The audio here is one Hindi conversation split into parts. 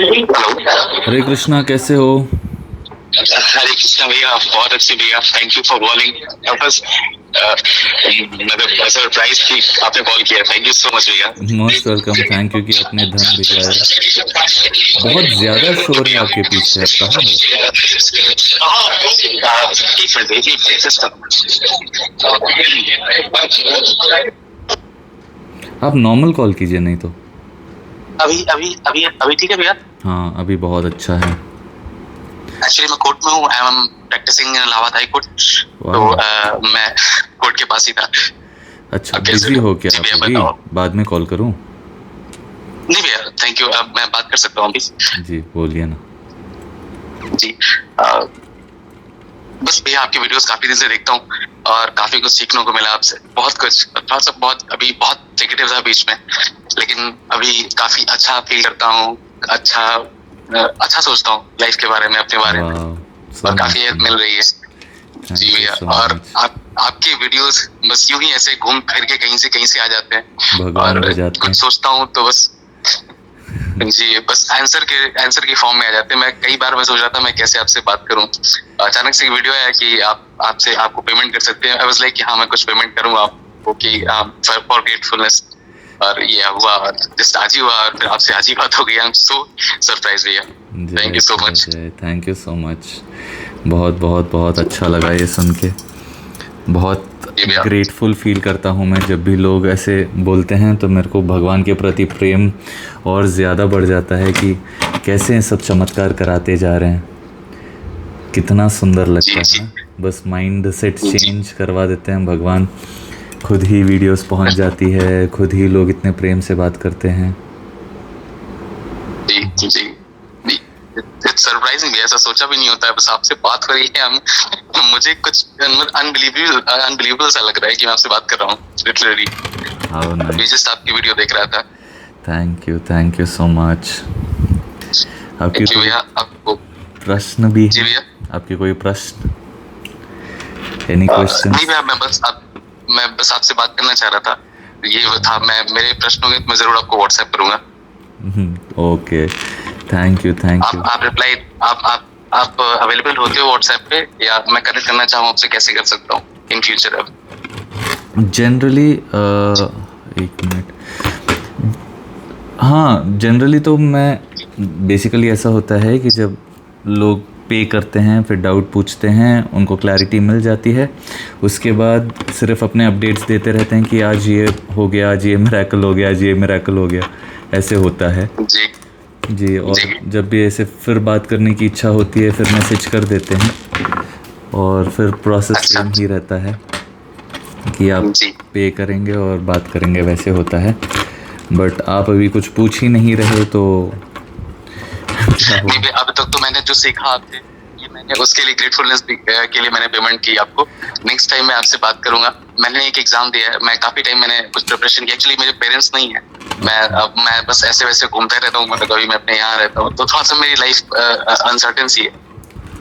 हेलो। हरे कृष्णा, कैसे हो? हरे कृष्णा भैया, बहुत अच्छे भैया, थैंक यू फॉर कॉलिंग। बस मतलब सरप्राइज की आपने कॉल किया, थैंक यू सो मच भैया। Most welcome. थैंक यू कि आपने धन भिजवाया। बहुत ज्यादा शोर है आपके पीछे, आप कहाँ हो? एक मिनट एक मिनट just आप नॉर्मल कॉल कीजिए नहीं तो। अभी अभी अभी अभी ठीक है भैया। हाँ, अभी बहुत अच्छा है। एक्चुअली मैं कोर्ट में हूँ, I am practising in Allahabad high court. तो वाह। मैं कोर्ट के पास ही था। अच्छा, अब कैसे बिजी हो हो क्या जी आप भैया, अभी? बताओ। बाद में कॉल करूं? जी भैया, थैंक यू, अब मैं बात कर सकता हूँ अभी। जी बोलिए ना। जी। अ, बस भैया आपकी वीडियोस काफी दिन से देखता हूँ और काफी कुछ सीखने को मिला आपसे, बहुत कुछ। थोड़ा सा बहुत अभी बहुत नेगेटिव था बीच में, लेकिन अभी काफी अच्छा फील करता हूँ। अच्छा सोचता हूँ लाइफ के बारे में, अपने बारे में, वाह, सो और काफी हेल्प नाइस। मिल रही है। जी थैंक यू भैया। सो और मच। आपके वीडियोस बस यूं ही ऐसे घूम फिर के कहीं से आ जाते हैं, भगवान और भिजाते कुछ हैं। सोचता हूँ तो बस जी बस आंसर के फॉर्म में आ जाते हैं। मैं कई बार मैं सोच रहा था मैं कैसे आपसे बात करूं। अचानक से एक वीडियो आया कि आपसे आपको पेमेंट कर सकते हैं। आई वाज लाइक कि हाँ मैं कुछ पेमेंट करूंगा आपको, कि फॉर ग्रेटफुलनेस। और ये हुआ, और जस्ट आज ही हुआ, और फिर आपसे आज ही बात हो गई। आई एम सो सरप्राइज भैया, थैंक जय यू सो जय मच। जय, थैंक यू सो मच। बहुत बहुत बहुत अच्छा लगा ये सुन के। बहुत जी भैया। ग्रेटफुल फील करता हूँ मैं जब भी लोग ऐसे बोलते हैं, तो मेरे को भगवान के प्रति प्रेम और ज़्यादा बढ़ जाता है कि कैसे सब चमत्कार कराते जा रहे हैं। कितना सुंदर जी लगता है जी ना। बस माइंड सेट जी चेंज करवा देते हैं भगवान। खुद ही वीडियोस पहुंच जाती है, खुद ही लोग इतने प्रेम से बात करते हैं। जी जी जी। इट्स सरप्राइजिंग, ऐसा सोचा भी नहीं होता है। बस आपसे बात हो रही है, हम मुझे कुछ अनबिलीवेबल अनबिलीवेबल सा लग रहा है कि मैं आपसे बात कर रहा हूँ लिटरली। हाउ अभी नाइस। जस्ट आपकी वीडियो देख रहा था। Thank you so much. आपकी थैंक यू कोई भैया आपको। प्रश्न भी जी है? भैया। आपके कोई प्रश्न? एनी नहीं क्वेश्चंस? भैया, मैं बस आपसे बात करना चाह रहा था। ये वो था, मैं मेरे प्रश्न होंगे तो मैं जरूर आपको व्हाट्सएप करूंगा। ओके। Thank you. आप रिप्लाई आप अवेलेबल होते हो व्हाट्सएप पे, या मैं कनेक्ट करना चाहूँ आपसे, कैसे कर सकता हूँ इन फ्यूचर अब। जनरली एक मिनट। हाँ, जनरली तो मैं बेसिकली ऐसा होता है कि जब लोग पे करते हैं फिर डाउट पूछते हैं, उनको क्लैरिटी मिल जाती है, उसके बाद सिर्फ अपने अपडेट्स देते रहते हैं कि आज ये हो गया, आज ये मिरेकल हो गया, आज ये मिरेकल हो गया। ऐसे होता है। जी जी। और जी जब भी ऐसे फिर बात करने की इच्छा होती है फिर मैसेज कर देते हैं, और फिर प्रोसेस अच्छा सेम ही रहता है कि आप जी। पे करेंगे और बात करेंगे, वैसे होता है। बट आप अभी कुछ पूछ ही नहीं रहे तो क्या नहीं होगा? भैया, अब तक तो मैंने जो सीखा आपसे, ये मैंने उसके लिए ग्रेटफुलनेस के लिए मैंने पेमेंट की आपको। नेक्स्ट टाइम मैं आपसे बात करूंगा। मैंने एक एग्जाम दिया है, मैं काफी टाइम मैंने कुछ प्रिपरेशन की। एक्चुअली मेरे पेरेंट्स नहीं है, अच्छा। मैं बस ऐसे वैसे घूमता रहता हूँ, मतलब कभी मैं अपने यहाँ रहता हूँ, तो थोड़ा सा मेरी लाइफ अनसर्टेन सी है।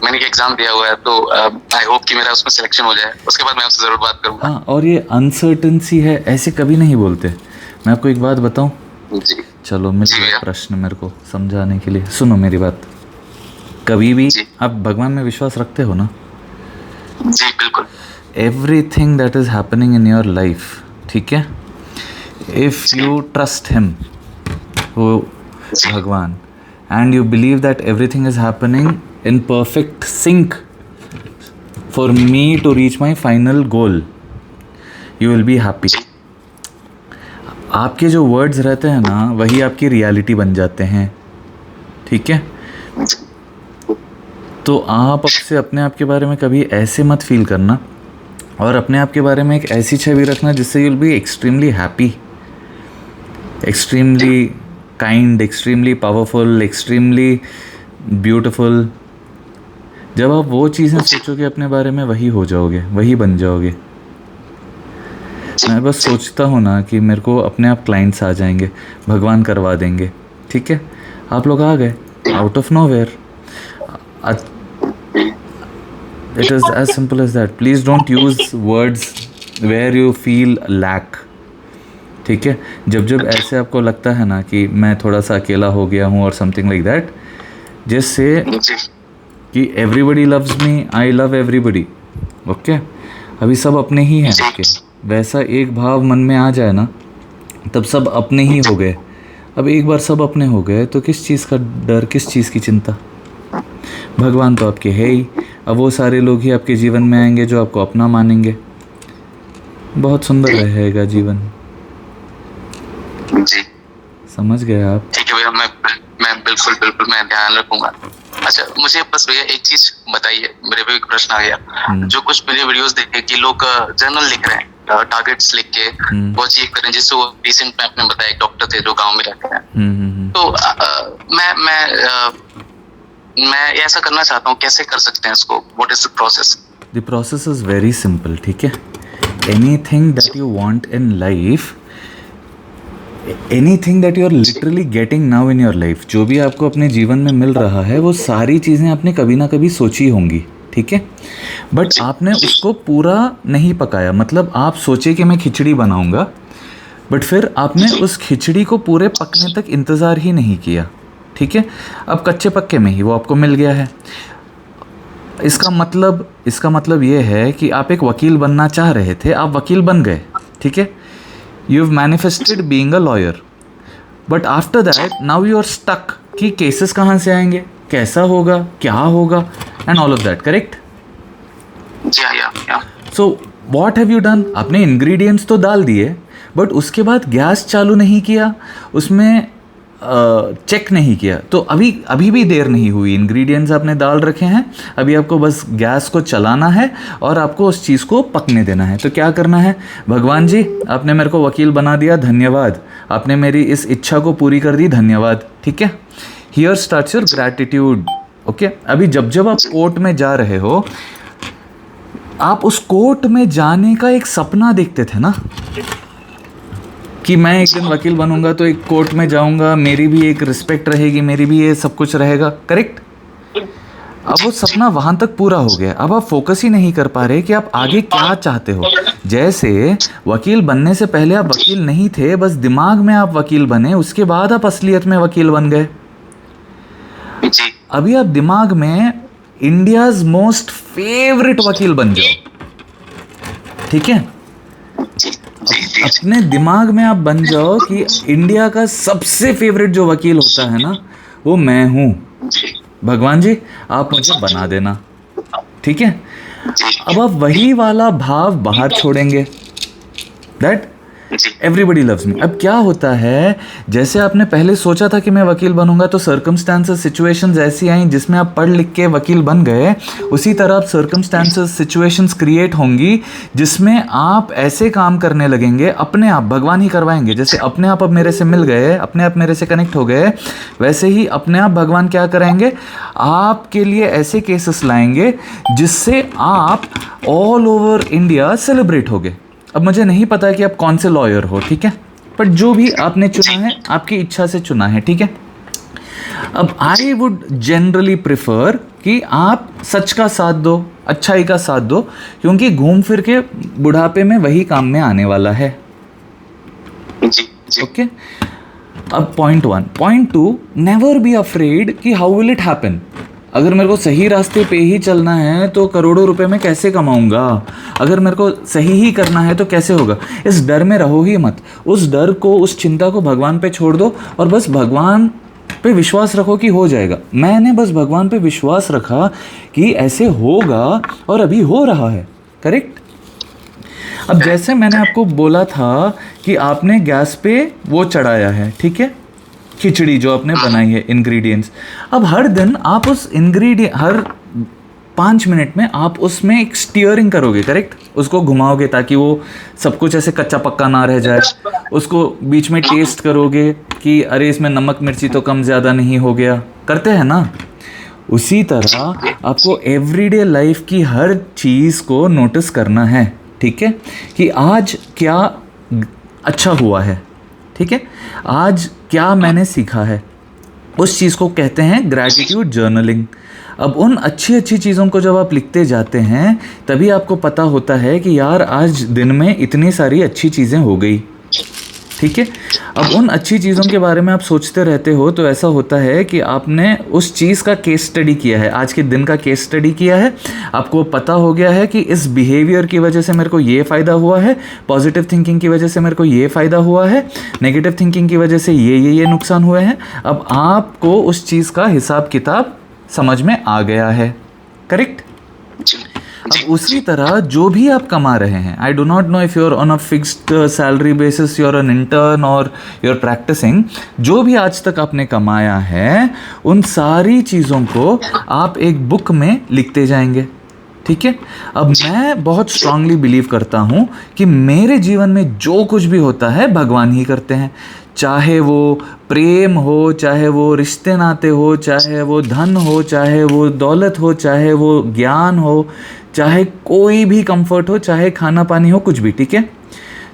मैंने एक एग्जाम दिया हुआ है, तो आई होप कि मेरा उसमें सिलेक्शन हो जाए, उसके बाद मैं आपसे जरूर बात करूंगा। हाँ, और ये अनसर्टनसी है, ऐसे कभी नहीं बोलते। मैं आपको एक बात बताऊं। जी चलो, मिल जी गया भैया। प्रश्न मेरे को समझाने के लिए। सुनो मेरी बात। कभी भी जी आप भगवान में विश्वास रखते हो ना? जी बिल्कुल। Everything that is happening in your life, ठीक है, इफ जी यू ट्रस्ट हिम, वो जी भगवान, and you believe that everything is happening in perfect sync for me to reach my final goal, you will be happy. जी आपके जो वर्ड्स रहते हैं ना, वही आपकी रियलिटी बन जाते हैं, ठीक है? तो आप अब से अपने आप के बारे में कभी ऐसे मत फील करना, और अपने आप के बारे में एक ऐसी छवि रखना जिससे you will be extremely happy, extremely kind, extremely powerful, extremely beautiful. जब आप वो चीज़ें सोचोगे अपने बारे में, वही हो जाओगे, वही बन जाओगे। मैं बस सोचता हूँ ना कि मेरे को अपने आप क्लाइंट्स आ जाएंगे, भगवान करवा देंगे, ठीक है? आप लोग आ गए out of no where. It is as simple as that. Please don't use words where you feel lack, ठीक है, जब जब ऐसे आपको लगता है ना कि मैं थोड़ा सा अकेला हो गया हूँ और समथिंग लाइक दैट, जैसे कि everybody loves me, I love everybody, okay, अभी सब अपने ही हैं आपके, वैसा एक भाव मन में आ जाए ना, तब सब अपने ही हो गए। अब एक बार सब अपने हो गए तो किस चीज़ का डर, किस चीज़ की चिंता? भगवान तो आपके है ही, अब वो सारे लोग ही आपके जीवन में आएंगे जो आपको अपना मानेंगे। बहुत सुंदर रहेगा जीवन। जी, समझ गए आप? ठीक है भैया, मैं बिल्कुल मैं ध्यान रखूंगा। अच्छा, मुझे बस भैया एक चीज बताइए, मेरे पे एक प्रश्न आ गया। जो कुछ मेरे वीडियोस देखे कि लोग जर्नल लिख रहे हैं, टारगेट्स लिख के वो अचीव करें, जैसे वो रिसेंट में आपने बताया एक डॉक्टर थे जो गांव में रहते हैं, तो मैं ऐसा करना चाहता हूँ, कैसे कर सकते हैं इसको? What is the process? The process is very simple, ठीक है। Anything that you want in life, anything that you are literally getting now in your life, जो भी आपको अपने जीवन में मिल रहा है, वो सारी चीज़ें आपने कभी ना कभी सोची होंगी, ठीक है, बट आपने उसको पूरा नहीं पकाया। मतलब आप सोचे कि मैं खिचड़ी बनाऊंगा, बट फिर आपने उस खिचड़ी को पूरे पकने तक इंतज़ार ही नहीं किया, ठीक है। अब कच्चे पक्के में ही वो आपको मिल गया है। इसका मतलब ये है कि आप एक वकील बनना चाह रहे थे, आप वकील बन गए, ठीक है। You've manifested being a lawyer, but after that now you are stuck कि केसेस कहाँ से आएंगे, कैसा होगा, क्या होगा, and all of that, correct? Yeah. So what have you done? आपने ingredients तो डाल दिए, but उसके बाद गैस चालू नहीं किया, उसमें चेक नहीं किया, तो अभी भी देर नहीं हुई। इंग्रेडिएंट्स आपने डाल रखे हैं, अभी आपको बस गैस को चलाना है और आपको उस चीज़ को पकने देना है। तो क्या करना है? भगवान जी, आपने मेरे को वकील बना दिया, धन्यवाद। आपने मेरी इस इच्छा को पूरी कर दी, धन्यवाद, ठीक है। Here starts your gratitude, okay. अभी जब आप कोर्ट में जा रहे हो, आप उस कोर्ट में जाने का एक सपना देखते थे ना, कि मैं एक दिन वकील बनूंगा तो एक कोर्ट में जाऊंगा, मेरी भी एक रिस्पेक्ट रहेगी, मेरी भी ये सब कुछ रहेगा, करेक्ट। अब वो सपना वहां तक पूरा हो गया, अब आप फोकस ही नहीं कर पा रहे कि आप आगे क्या चाहते हो। जैसे वकील बनने से पहले आप वकील नहीं थे, बस दिमाग में आप वकील बने, उसके बाद आप असलियत में वकील बन गए। अभी आप दिमाग में इंडियाज मोस्ट फेवरेट वकील बन जाओ, ठीक है। अपने दिमाग में आप बन जाओ कि इंडिया का सबसे फेवरेट जो वकील होता है ना, वो मैं हूं। भगवान जी, आप मुझे बना देना, ठीक है। अब आप वही वाला भाव बाहर छोड़ेंगे, दैट एवरीबडी लव्स मी। अब क्या होता है, जैसे आपने पहले सोचा था कि मैं वकील बनूंगा, तो सर्कमस्टांसेस, सिचुएशंस ऐसी आई जिसमें आप पढ़ लिख के वकील बन गए, उसी तरह आप सर्कमस्टांसेस, सिचुएशंस क्रिएट होंगी जिसमें आप ऐसे काम करने लगेंगे, अपने आप, भगवान ही करवाएंगे। जैसे अपने आप अब मेरे से मिल गए, अपने आप मेरे से कनेक्ट हो गए, वैसे ही अपने आप भगवान क्या कराएंगे, आपके लिए ऐसे केसेस लाएंगे जिससे आप ऑल ओवर इंडिया सेलिब्रेट होगे। अब मुझे नहीं पता कि आप कौन से लॉयर हो, ठीक है, बट जो भी आपने चुना है, आपकी इच्छा से चुना है, ठीक है। अब आई वुड जनरली प्रिफर कि आप सच का साथ दो, अच्छाई का साथ दो, क्योंकि घूम फिर के बुढ़ापे में वही काम में आने वाला है, ओके। अब point 1। Point 2, never be afraid कि हाउ विल इट हैपन। अगर मेरे को सही रास्ते पे ही चलना है तो करोड़ों रुपए मैं कैसे कमाऊंगा, अगर मेरे को सही ही करना है तो कैसे होगा, इस डर में रहो ही मत। उस डर को, उस चिंता को भगवान पे छोड़ दो और बस भगवान पे विश्वास रखो कि हो जाएगा। मैंने बस भगवान पे विश्वास रखा कि ऐसे होगा और अभी हो रहा है, करेक्ट। अब जैसे मैंने आपको बोला था कि आपने गैस पे वो चढ़ाया है, ठीक है, खिचड़ी जो आपने बनाई है, इंग्रेडिएंट्स। अब हर दिन आप उस हर 5 मिनट में आप उसमें एक स्टीयरिंग करोगे, करेक्ट, उसको घुमाओगे ताकि वो सब कुछ ऐसे कच्चा पक्का ना रह जाए। उसको बीच में टेस्ट करोगे कि अरे इसमें नमक मिर्ची तो कम ज़्यादा नहीं हो गया, करते हैं ना। उसी तरह आपको एवरीडे लाइफ की हर चीज़ को नोटिस करना है, ठीक है, कि आज क्या अच्छा हुआ है, ठीक है, आज क्या मैंने सीखा है, उस चीज़ को कहते हैं ग्रैटिट्यूड जर्नलिंग। अब उन अच्छी अच्छी चीज़ों को जब आप लिखते जाते हैं, तभी आपको पता होता है कि यार आज दिन में इतनी सारी अच्छी चीज़ें हो गई, ठीक है। अब उन अच्छी चीज़ों के बारे में आप सोचते रहते हो तो ऐसा होता है कि आपने उस चीज़ का केस स्टडी किया है, आज के दिन का केस स्टडी किया है, आपको पता हो गया है कि इस बिहेवियर की वजह से मेरे को ये फ़ायदा हुआ है, पॉजिटिव थिंकिंग की वजह से मेरे को ये फ़ायदा हुआ है, नेगेटिव थिंकिंग की वजह से ये नुकसान हुए हैं। अब आपको उस चीज़ का हिसाब किताब समझ में आ गया है, करेक्ट। अब उसी तरह जो भी आप कमा रहे हैं, I do not know if you are on a fixed salary basis, you are an intern और यू आर प्रैक्टिसिंग, जो भी आज तक आपने कमाया है उन सारी चीज़ों को आप एक बुक में लिखते जाएंगे, ठीक है। अब मैं बहुत स्ट्रांगली बिलीव करता हूँ कि मेरे जीवन में जो कुछ भी होता है भगवान ही करते हैं, चाहे वो प्रेम हो, चाहे वो रिश्ते नाते हो, चाहे वो धन हो, चाहे वो दौलत हो, चाहे वो ज्ञान हो, चाहे कोई भी कंफर्ट हो, चाहे खाना पानी हो, कुछ भी, ठीक है।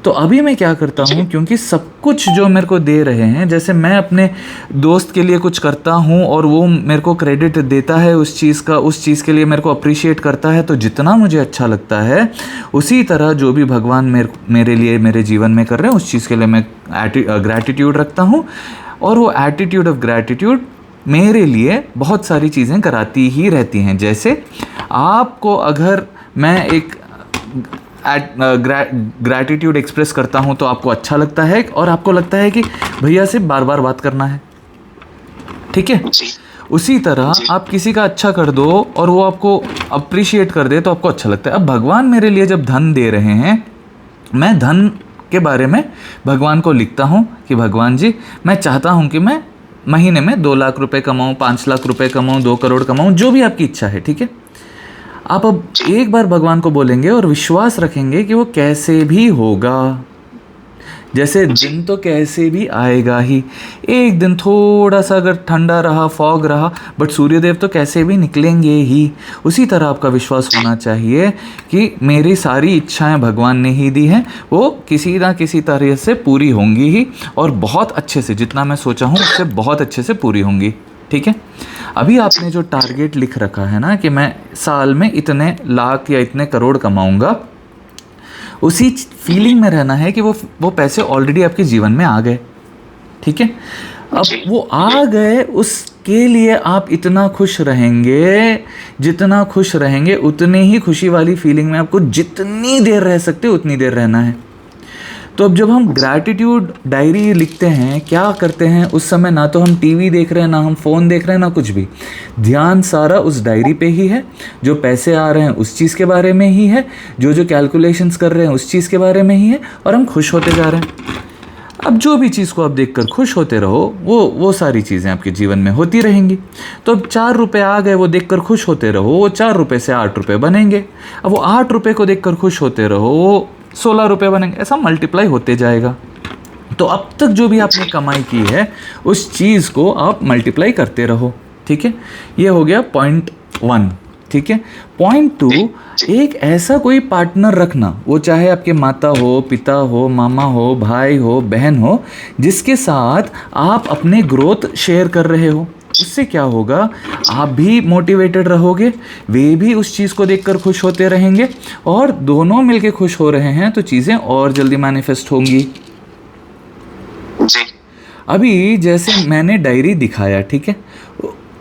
तो अभी मैं क्या करता हूँ, क्योंकि सब कुछ जो मेरे को दे रहे हैं, जैसे मैं अपने दोस्त के लिए कुछ करता हूँ और वो मेरे को क्रेडिट देता है उस चीज़ का, उस चीज़ के लिए मेरे को अप्रिशिएट करता है, तो जितना मुझे अच्छा लगता है उसी तरह जो भी भगवान मेरे लिए मेरे जीवन में कर रहे हैं उस चीज़ के लिए मैं ग्रैटिट्यूड रखता हूँ। और वो एटीट्यूड ऑफ ग्रैटिट्यूड मेरे लिए बहुत सारी चीज़ें कराती ही रहती हैं। जैसे आपको अगर मैं एक ग्रैटिट्यूड एक्सप्रेस करता हूँ तो आपको अच्छा लगता है और आपको लगता है कि भैया से बार बार बात करना है, ठीक है। उसी तरह आप किसी का अच्छा कर दो और वो आपको अप्रिशिएट कर दे तो आपको अच्छा लगता है। अब भगवान मेरे लिए जब धन दे रहे हैं, मैं धन के बारे में भगवान को लिखता हूँ कि भगवान जी, मैं चाहता हूँ कि मैं महीने में 2 लाख रुपए कमाऊँ, 5 लाख रुपए कमाऊँ, 2 करोड़ कमाऊँ, जो भी आपकी इच्छा है, ठीक है। आप अब एक बार भगवान को बोलेंगे और विश्वास रखेंगे कि वो कैसे भी होगा, जैसे दिन तो कैसे भी आएगा ही। एक दिन थोड़ा सा अगर ठंडा रहा, फॉग रहा, बट सूर्यदेव तो कैसे भी निकलेंगे ही। उसी तरह आपका विश्वास होना चाहिए कि मेरी सारी इच्छाएं भगवान ने ही दी हैं, वो किसी ना किसी तरह से पूरी होंगी ही, और बहुत अच्छे से, जितना मैं सोचा हूँ उससे बहुत अच्छे से पूरी होंगी, ठीक है। अभी आपने जो टारगेट लिख रखा है ना कि मैं साल में इतने लाख या इतने करोड़ कमाऊंगा, उसी फीलिंग में रहना है कि वो पैसे ऑलरेडी आपके जीवन में आ गए, ठीक है। अब वो आ गए, उसके लिए आप इतना खुश रहेंगे, जितना खुश रहेंगे उतने ही खुशी वाली फीलिंग में आपको जितनी देर रह सकते उतनी देर रहना है। तो अब जब हम ग्रैटिट्यूड डायरी लिखते हैं, क्या करते हैं उस समय, ना तो हम टीवी देख रहे हैं, ना हम फ़ोन देख रहे हैं, ना कुछ भी, ध्यान सारा उस डायरी पे ही है। जो पैसे आ रहे हैं उस चीज़ के बारे में ही है, जो कैलकुलेशंस कर रहे हैं उस चीज़ के बारे में ही है, और हम खुश होते जा रहे हैं। अब जो भी चीज़ को आप देखकर खुश होते रहो, वो सारी चीज़ें आपके जीवन में होती रहेंगी। तो अब 4 रुपये आ गए, वो देखकर खुश होते रहो, वो 4 रुपये से 8 रुपये बनेंगे। अब वो 8 रुपये को देखकर खुश होते रहो, वो 16 रुपये बनेंगे, ऐसा मल्टीप्लाई होते जाएगा। तो अब तक जो भी आपने कमाई की है उस चीज़ को आप मल्टीप्लाई करते रहो, ठीक है। ये हो गया पॉइंट 1, ठीक है। पॉइंट 2, एक ऐसा कोई पार्टनर रखना, वो चाहे आपके माता हो, पिता हो, मामा हो, भाई हो, बहन हो, जिसके साथ आप अपने ग्रोथ शेयर कर रहे हो। उससे क्या होगा, आप भी मोटिवेटेड रहोगे, वे भी उस चीज़ को देखकर खुश होते रहेंगे, और दोनों मिलके खुश हो रहे हैं तो चीज़ें और जल्दी मैनिफेस्ट होंगी। अभी जैसे मैंने डायरी दिखाया, ठीक है।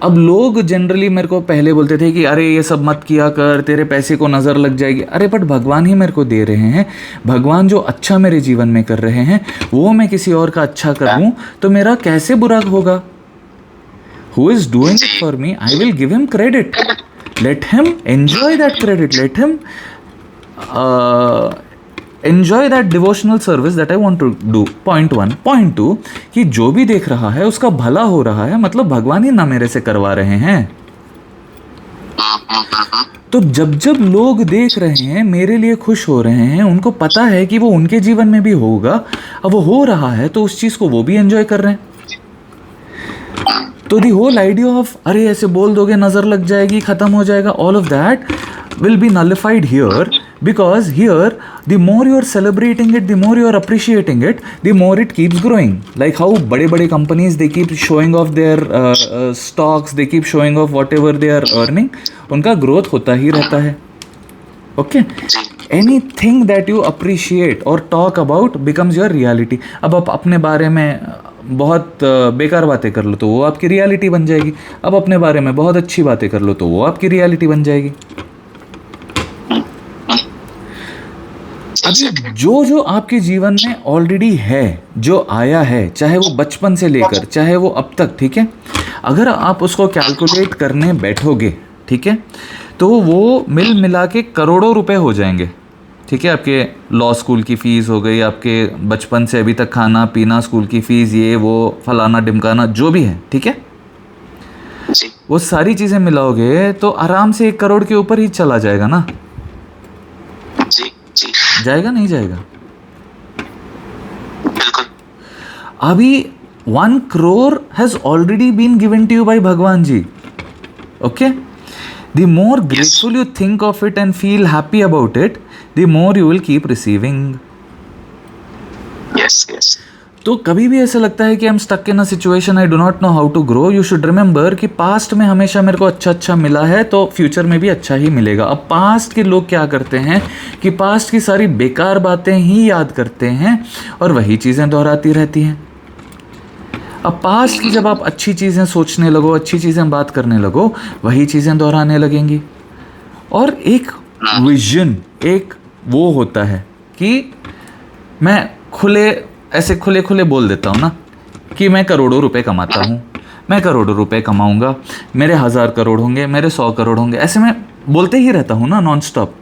अब लोग जनरली मेरे को पहले बोलते थे कि अरे ये सब मत किया कर, तेरे पैसे को नज़र लग जाएगी। अरे बट भगवान ही मेरे को दे रहे हैं, भगवान जो अच्छा मेरे जीवन में कर रहे हैं वो मैं किसी और का अच्छा करूं तो मेरा कैसे बुरा होगा। Who is doing it for me, I will give him credit. Let him enjoy that credit. Let him enjoy that devotional service that I want to do. Point 1. Point 2, कि जो भी देख रहा है उसका भला हो रहा है, मतलब भगवान ही ना मेरे से करवा रहे हैं। तो जब जब लोग देख रहे हैं, मेरे लिए खुश हो रहे हैं, उनको पता है कि वो उनके जीवन में भी होगा, अब वो हो रहा है तो उस चीज़ को वो भी एंजॉय कर रहे हैं। तो दी होल आइडिया ऑफ अरे ऐसे बोल दोगे नज़र लग जाएगी, ख़त्म हो जाएगा, all of that will be nullified here, because here the more you are celebrating it, the more you are appreciating it, the more it keeps growing. Like how bade companies, they keep showing off their stocks, they keep showing off whatever they are earning, उनका growth होता ही रहता है। Okay anything that you appreciate और talk about becomes your reality. अब आप अपने बारे में बहुत बेकार बातें कर लो तो वो आपकी रियलिटी बन जाएगी, अब अपने बारे में बहुत अच्छी बातें कर लो तो वो आपकी रियलिटी बन जाएगी। अभी जो जो आपके जीवन में ऑलरेडी है, जो आया है, चाहे वो बचपन से लेकर चाहे वो अब तक, ठीक है, अगर आप उसको कैलकुलेट करने बैठोगे, ठीक है, तो वो मिल मिला के करोड़ों रुपए हो जाएंगे। ठीक है, आपके लॉ स्कूल की फ़ीस हो गई, आपके बचपन से अभी तक खाना पीना, स्कूल की फ़ीस, ये वो फलाना ढिमकाना जो भी है, ठीक है, वो सारी चीज़ें मिलाओगे तो आराम से 1 करोड़ के ऊपर ही चला जाएगा ना। जी जी। जाएगा नहीं जाएगा? बिल्कुल। अभी 1 crore has already been given to you by Bhagwan ji. Okay, the more grateful you think of it and feel happy about it, the more you will keep receiving. Yes, yes. तो कभी भी ऐसा लगता है कि I'm stuck in a situation I do not know how to grow, you should remember कि पास्ट में हमेशा मेरे को अच्छा मिला है तो फ्यूचर में भी अच्छा ही मिलेगा। अब पास्ट के लोग क्या करते हैं कि पास्ट की सारी बेकार बातें ही याद करते हैं और वही चीज़ें दोहराती रहती हैं। अब पास्ट की जब आप अच्छी चीज़ें सोचने लगो, अच्छी चीज़ें बात करने लगो, वही चीज़ें दोहराने लगेंगी। और एक विजन, एक वो होता है कि मैं ऐसे खुले बोल देता हूँ ना कि मैं करोड़ों रुपए कमाता हूँ, मैं करोड़ों रुपए कमाऊँगा, मेरे 1000 करोड़ होंगे, मेरे 100 करोड़ होंगे, ऐसे मैं बोलते ही रहता हूँ ना non stop.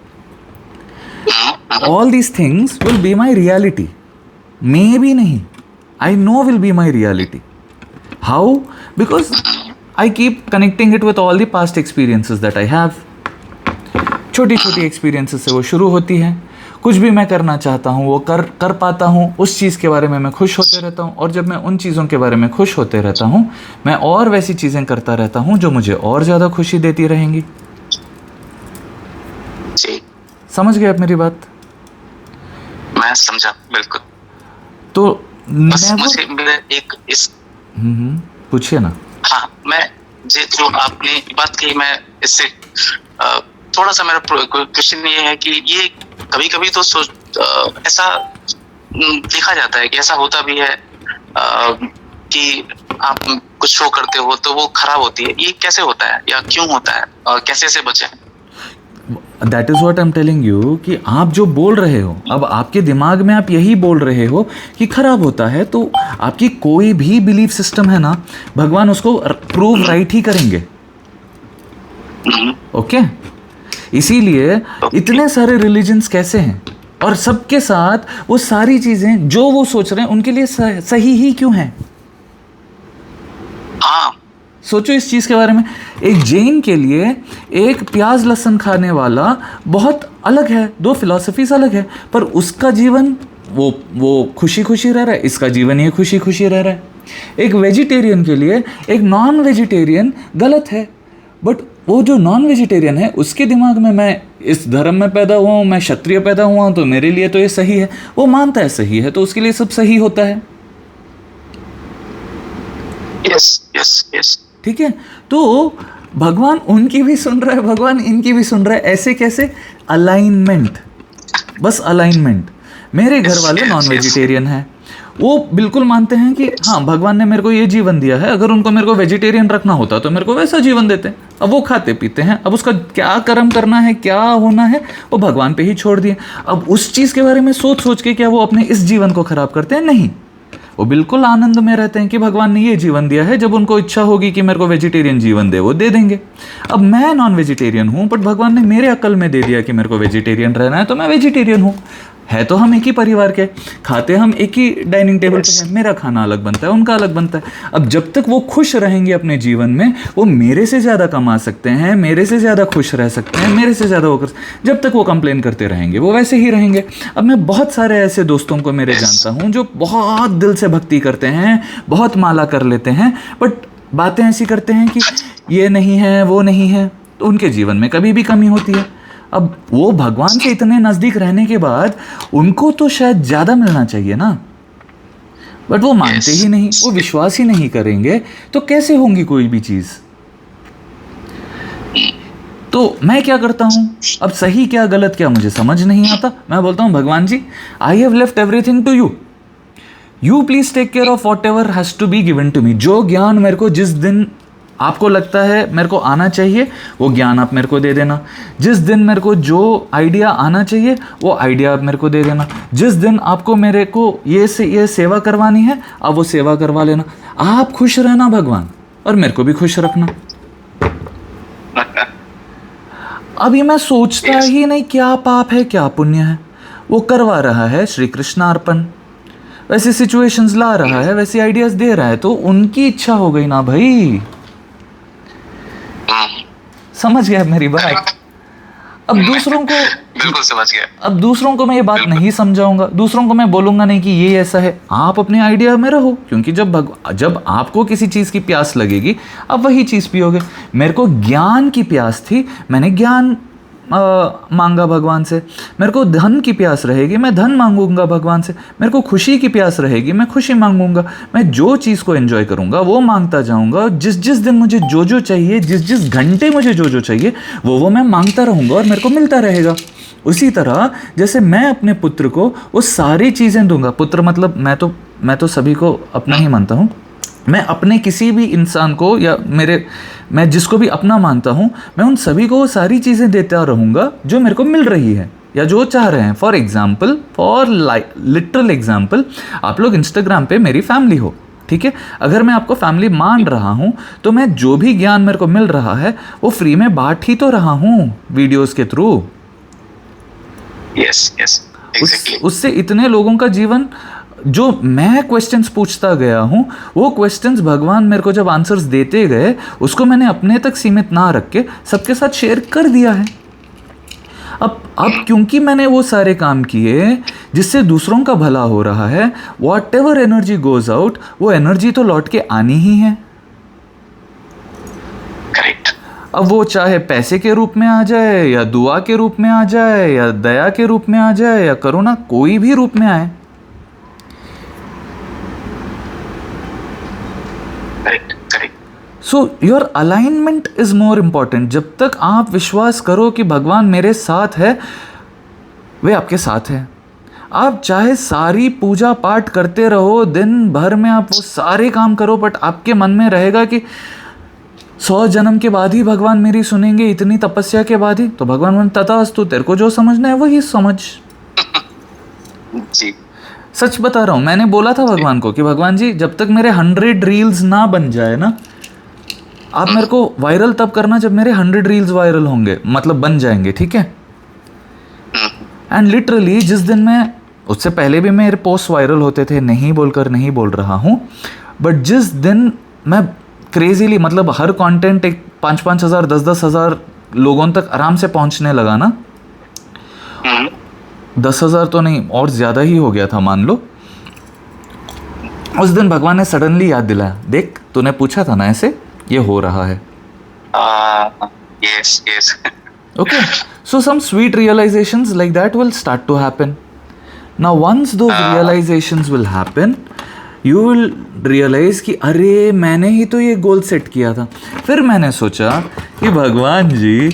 All these things will be my reality, मे भी नहीं, I know will be my reality. How? Because I keep connecting it with all the past experiences that I have. छोटी छोटी एक्सपीरियंसेस से वो शुरू होती है। कुछ भी मैं करना चाहता हूँ वो कर पाता हूँ, उस चीज़ के बारे में मैं खुश होते रहता हूँ, और जब मैं उन चीज़ों के बारे में खुश होते रहता हूँ, मैं और वैसी चीज़ें करता रहता हूँ जो मुझे और ज़्यादा खुशी देती रहेंगी। समझ गए आप मेरी बात? मैं समझा, बिल्कुल। तो बस मुझे एक इस पूछिए ना। हाँ, मैं जो आपने बात कही, मैं इससे थोड़ा सा मेरा क्वेश्चन ये है कि ये कभी कभी तो ऐसा देखा जाता है कि ऐसा होता भी है कि आप कुछ शो करते हो तो वो खराब होती है। ये कैसे होता है या क्यों होता है, कैसे से बचें? That is what I am telling you कि आप जो बोल रहे हो, अब आपके दिमाग में आप यही बोल रहे हो कि खराब होता है, तो आपकी कोई भी बिलीफ सिस्टम है ना, भगवान उसको प्रूव राइट ही करेंगे। ओके, इसीलिए इतने सारे रिलीजन्स कैसे हैं और सबके साथ वो सारी चीज़ें जो वो सोच रहे हैं उनके लिए सही ही क्यों हैं? हाँ, सोचो इस चीज़ के बारे में। एक जैन के लिए एक प्याज लहसुन खाने वाला बहुत अलग है, 2 फिलॉसफीज अलग है, पर उसका जीवन वो खुशी खुशी रह रहा है, इसका जीवन ये खुशी खुशी रह रहा है। एक वेजिटेरियन के लिए एक नॉन वेजिटेरियन गलत है, बट वो जो नॉन वेजिटेरियन है उसके दिमाग में मैं इस धर्म में पैदा हुआ हूँ, मैं क्षत्रिय पैदा हुआ हूँ, तो मेरे लिए तो ये सही है, वो मानता है सही है, तो उसके लिए सब सही होता है। यस। ठीक है, तो भगवान उनकी भी सुन रहा है, भगवान इनकी भी सुन रहा है। ऐसे कैसे? अलाइनमेंट, बस अलाइनमेंट। मेरे घर वाले नॉन वेजिटेरियन हैं, वो बिल्कुल मानते हैं कि हाँ भगवान ने मेरे को ये जीवन दिया है, अगर उनको मेरे को वेजिटेरियन रखना होता तो मेरे को वैसा जीवन देते। अब वो खाते पीते हैं, अब उसका क्या कर्म करना है, क्या होना है, वो भगवान पे ही छोड़ दिए। अब उस चीज़ के बारे में सोच के क्या वो अपने इस जीवन को खराब करते हैं? नहीं, वो बिल्कुल आनंद में रहते हैं कि भगवान ने ये जीवन दिया है, जब उनको इच्छा होगी कि मेरे को वेजिटेरियन जीवन दे वो दे देंगे। अब मैं नॉन वेजिटेरियन हूँ, बट भगवान ने मेरे अक्ल में दे दिया कि मेरे को वेजिटेरियन रहना है, तो मैं वेजिटेरियन हूँ। है तो हम एक ही परिवार के, खाते हम एक ही डाइनिंग टेबल पे हैं, मेरा खाना अलग बनता है, उनका अलग बनता है। अब जब तक वो खुश रहेंगे अपने जीवन में, वो मेरे से ज़्यादा कमा सकते हैं, मेरे से ज़्यादा खुश रह सकते हैं, मेरे से ज़्यादा वो कर, जब तक वो कंप्लेन करते रहेंगे वो वैसे ही रहेंगे। अब मैं बहुत सारे ऐसे दोस्तों को मेरे जानता हूँ जो बहुत दिल से भक्ति करते हैं, बहुत माला कर लेते हैं, बट बातें ऐसी करते हैं कि ये नहीं है वो नहीं है, तो उनके जीवन में कभी भी कमी होती है। अब वो भगवान से इतने नज़दीक रहने के बाद उनको तो शायद ज़्यादा मिलना चाहिए ना, बट वो मानते ही नहीं, वो विश्वास ही नहीं करेंगे, तो कैसे होंगी कोई भी चीज़? तो मैं क्या करता हूँ, अब सही क्या गलत क्या मुझे समझ नहीं आता। मैं बोलता हूँ भगवान जी, I have left everything to you please take care of whatever has to be given to me. जो ज्ञान मेरे को जिस दिन आपको लगता है मेरे को आना चाहिए, वो ज्ञान आप मेरे को दे देना। जिस दिन मेरे को जो आइडिया आना चाहिए, वो आइडिया आप मेरे को दे देना। जिस दिन आपको मेरे को ये सेवा करवानी है, आप वो सेवा करवा लेना। आप खुश रहना भगवान, और मेरे को भी खुश रखना। अभी मैं सोचता ही नहीं क्या पाप है क्या पुण्य है, वो करवा रहा है श्री कृष्ण अर्पण, वैसी सिचुएशंस ला रहा है, वैसी आइडियाज दे रहा है, तो उनकी इच्छा हो गई ना भाई। समझ गया मेरी बात? अब दूसरों को बिल्कुल समझ गया। अब दूसरों को मैं ये बात नहीं समझाऊंगा, दूसरों को मैं बोलूंगा नहीं कि ये ऐसा है। आप अपने आइडिया में रहो, क्योंकि जब आपको किसी चीज़ की प्यास लगेगी, आप वही चीज़ पियोगे। मेरे को ज्ञान की प्यास थी, मैंने ज्ञान मांगा भगवान से। मेरे को धन की प्यास रहेगी, मैं धन मांगूंगा भगवान से। मेरे को खुशी की प्यास रहेगी, मैं खुशी मांगूंगा। मैं जो चीज़ को एंजॉय करूंगा वो मांगता जाऊंगा। जिस जिस दिन मुझे जो जो चाहिए, जिस जिस घंटे मुझे जो जो चाहिए, वो मैं मांगता रहूंगा और मेरे को मिलता रहेगा। उसी तरह जैसे मैं अपने पुत्र को वो सारी चीज़ें दूंगा। पुत्र मतलब मैं तो सभी को अपना ही मानता हूँ। मैं अपने किसी भी इंसान को या मैं जिसको भी अपना मानता हूँ, मैं उन सभी को वो सारी चीज़ें देता रहूँगा जो मेरे को मिल रही है या जो चाह रहे हैं। फॉर लिटरल एग्जाम्पल, आप लोग इंस्टाग्राम पे मेरी फैमिली हो, ठीक है? अगर मैं आपको फैमिली मान रहा हूँ, तो मैं जो भी ज्ञान मेरे को मिल रहा है वो फ्री में बांट ही तो रहा हूँ वीडियोस के थ्रू। Yes exactly. उससे इतने लोगों का जीवन, जो मैं क्वेश्चंस पूछता गया हूँ, वो क्वेश्चंस भगवान मेरे को जब आंसर्स देते गए, उसको मैंने अपने तक सीमित ना रख के सबके साथ शेयर कर दिया है। अब क्योंकि मैंने वो सारे काम किए जिससे दूसरों का भला हो रहा है, what ever energy goes out, वो एनर्जी तो लौट के आनी ही है। करेक्ट। अब वो चाहे पैसे के रूप में आ जाए, या दुआ के रूप में आ जाए, या दया के रूप में आ जाए, या करुणा, कोई भी रूप में आए। So your alignment is more important. जब तक आप विश्वास करो कि भगवान मेरे साथ है, वे आपके साथ है। आप चाहे सारी पूजा पाठ करते रहो, दिन भर में आप वो सारे काम करो, बट आपके मन में रहेगा कि 100 जन्म के बाद ही भगवान मेरी सुनेंगे, इतनी तपस्या के बाद ही, तो भगवान मन तथास्तु, तेरे को जो समझना है वही समझ। जी सच बता रहा हूँ, मैंने बोला था भगवान को कि भगवान जी, जब तक मेरे 100 रील्स ना बन जाए ना, आप मेरे को वायरल तब करना जब मेरे 100 रील्स वायरल होंगे, मतलब बन जाएंगे, ठीक है? एंड लिटरली जिस दिन मैं, उससे पहले भी मेरे पोस्ट वायरल होते थे, नहीं बोल रहा हूँ, बट जिस दिन मैं क्रेजीली, मतलब हर कंटेंट एक 5-5 हज़ार 10-10 हज़ार लोगों तक आराम से पहुँचने लगा ना, 10 हज़ार तो नहीं और ज़्यादा ही हो गया था मान लो, उस दिन भगवान ने सडनली याद दिलाया, देख तूने पूछा था ना ऐसे, ये हो रहा है। yes Okay, so some sweet realizations like that will start to happen. Now once those realizations will happen, you will realize कि अरे मैंने ही तो ये गोल सेट किया था। फिर मैंने सोचा कि भगवान जी,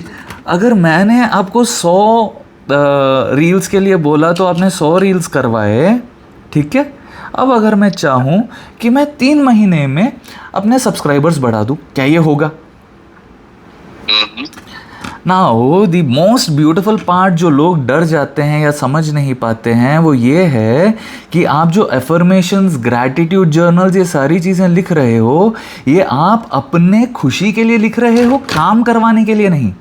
अगर मैंने आपको 100 रील्स के लिए बोला तो आपने 100 रील्स करवाए, ठीक है? अब अगर मैं चाहूँ कि मैं 3 महीने में अपने सब्सक्राइबर्स बढ़ा दूँ, क्या ये होगा? Now the most beautiful part, जो लोग डर जाते हैं या समझ नहीं पाते हैं, वो ये है कि आप जो एफर्मेशंस, ग्रैटिट्यूड जर्नल्स, ये सारी चीज़ें लिख रहे हो, ये आप अपने खुशी के लिए लिख रहे हो, काम करवाने के लिए नहीं।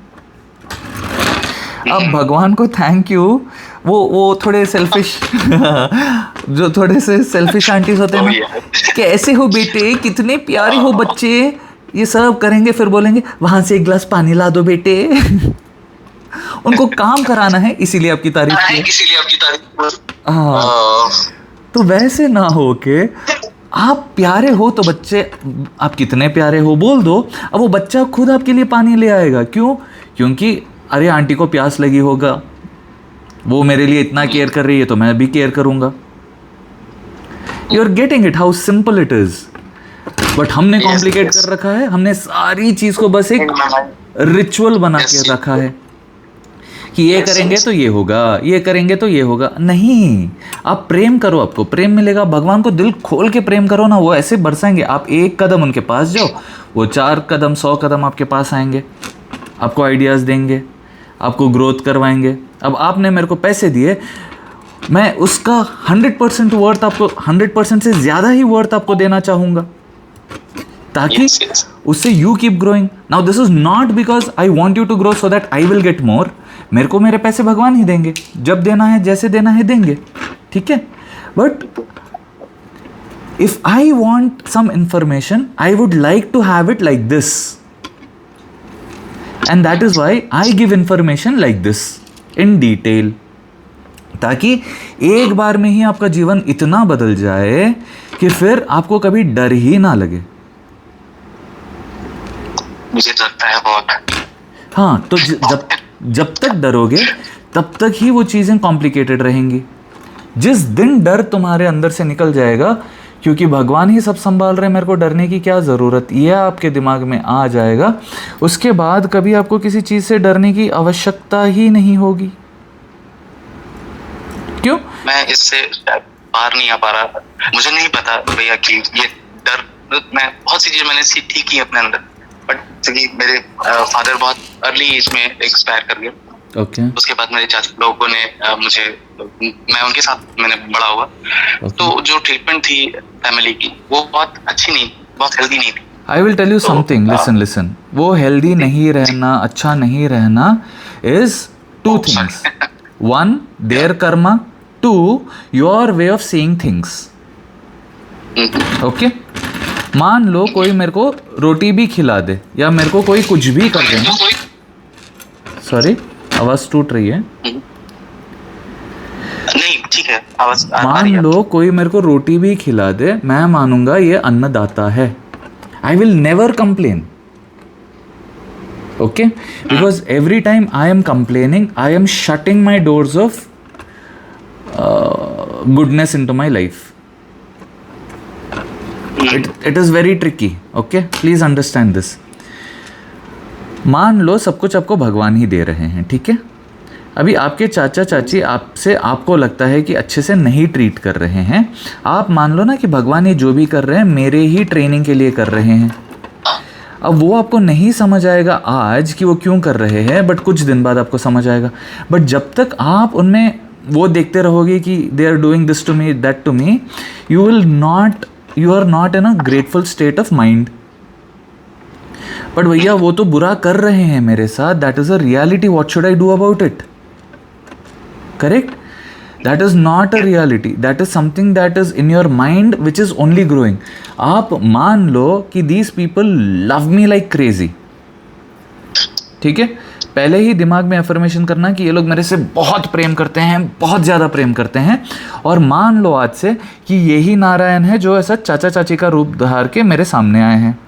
अब भगवान को थैंक यू, वो थोड़े सेल्फिश जो थोड़े से सेल्फिश आंटीज होते हैं ना, कैसे हो बेटे, कितने प्यारे हो बच्चे, ये सब करेंगे, फिर बोलेंगे वहां से 1 गिलास पानी ला दो बेटे। उनको काम कराना है, इसीलिए आपकी तारीफ की। हाँ, तो वैसे ना हो के आप प्यारे हो तो बच्चे, आप कितने प्यारे हो बोल दो, अब वो बच्चा खुद आपके लिए पानी ले आएगा। क्यों? क्योंकि अरे आंटी को प्यास लगी होगा, वो मेरे लिए इतना केयर कर रही है तो मैं भी केयर करूंगा। You are getting it how simple it is. But हमने कॉम्प्लिकेट कर रखा है, हमने सारी चीज को बस एक रिचुअल बना के रखा है कि ये करेंगे तो ये होगा, ये करेंगे तो ये होगा। नहीं, आप प्रेम करो, आपको प्रेम मिलेगा। भगवान को दिल खोल के प्रेम करो ना, वो ऐसे बरसाएंगे। आप एक कदम उनके पास जाओ, वो 4 कदम 100 कदम आपके पास आएंगे, आपको आइडियाज़ देंगे, आपको ग्रोथ करवाएंगे। अब आपने मेरे को पैसे दिए, मैं उसका 100% वर्थ आपको, 100% से ज़्यादा ही वर्थ आपको देना चाहूँगा, ताकि उससे you keep growing. Now this is not because I want you to grow so that I will get more. मेरे को मेरे पैसे भगवान ही देंगे, जब देना है जैसे देना है देंगे, ठीक है। But if I want some information I would like to have it like this, and that is why I give information like this in detail, ताकि एक बार में ही आपका जीवन इतना बदल जाए कि फिर आपको कभी डर ही ना लगे। मुझे तो लगता है बहुत। हाँ, तो जब तक डरोगे तब तक ही वो चीज़ें कॉम्प्लिकेटेड रहेंगी। जिस दिन डर तुम्हारे अंदर से निकल जाएगा, क्योंकि भगवान ही सब संभाल रहे हैं, मेरे को डरने की क्या ज़रूरत, ये आपके दिमाग में आ जाएगा, उसके बाद कभी आपको किसी चीज़ से डरने की आवश्यकता ही नहीं होगी। क्यों? मैं इससे बाहर नहीं आ पा रहा। मुझे नहीं पता भैया कि ये डर, मैं बहुत सी चीजें मैंने सीखी की अपने अंदर, बट मेरे फादर बहुत अर्ली एज में एक्सपायर कर गए। ओके। उसके बाद मेरे चाचा लोगों ने मुझे, मैं उनके साथ मैंने बड़ा हुआ। तो जो ट्रीटमेंट थी फैमिली की वो बहुत अच्छी नहीं, बहुत हेल्दी नहीं थी। I will tell you something, listen, वो हेल्दी नहीं रहना, अच्छा नहीं रहना is 2 things. 1, their karma. 2, your way of seeing things. Okay? मान लो कोई मेरे को रोटी भी खिला दे, या मेरे को कोई कुछ भी कर दे। सॉरी, आवाज टूट रही है। नहीं, ठीक है, आवाज मान लो कोई मेरे को रोटी भी खिला दे, मैं मानूंगा ये अन्नदाता है। I will never complain, okay, because every time I am complaining I am shutting my doors of goodness into my life. It is very tricky, okay, please understand this. मान लो सब कुछ आपको भगवान ही दे रहे हैं, ठीक है। अभी आपके चाचा चाची आपसे, आपको लगता है कि अच्छे से नहीं ट्रीट कर रहे हैं। आप मान लो ना कि भगवान ये जो भी कर रहे हैं मेरे ही ट्रेनिंग के लिए कर रहे हैं। अब वो आपको नहीं समझ आएगा आज कि वो क्यों कर रहे हैं, बट कुछ दिन बाद आपको समझ आएगा। बट जब तक आप उनमें वो देखते रहोगे कि they are doing this to me, that to me, you are not in a grateful state of mind. But भैया वो तो बुरा कर रहे हैं मेरे साथ, that is a reality, what should I do about it? Correct? That is not a reality. That is something that is in your mind which is only growing. आप मान लो कि these people love me like crazy. ठीक है? पहले ही दिमाग में अफर्मेशन करना कि ये लोग मेरे से बहुत प्रेम करते हैं, बहुत ज़्यादा प्रेम करते हैं। और मान लो आज से कि यही नारायण है जो ऐसा चाचा चाची का रूप धार के मेरे सामने आए हैं।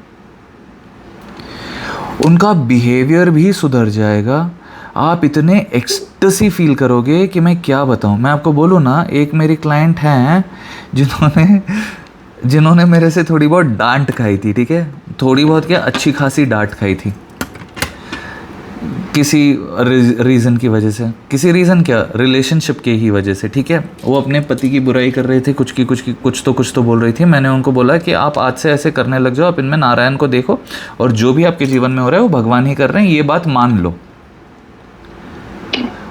उनका बिहेवियर भी सुधर जाएगा। आप इतने एक्सटेसी फील करोगे कि मैं क्या बताऊं। मैं आपको बोलूँ ना, एक मेरी क्लाइंट हैं जिन्होंने मेरे से थोड़ी बहुत डांट खाई थी, ठीक है, थोड़ी बहुत क्या, अच्छी खासी डांट खाई थी किसी रीज़न की वजह से। किसी रीज़न क्या, रिलेशनशिप के ही वजह से, ठीक है। वो अपने पति की बुराई कर रहे थे, कुछ तो बोल रही थी। मैंने उनको बोला कि आप आज से ऐसे करने लग जाओ, आप इनमें नारायण को देखो, और जो भी आपके जीवन में हो रहा है वो भगवान ही कर रहे हैं, ये बात मान लो।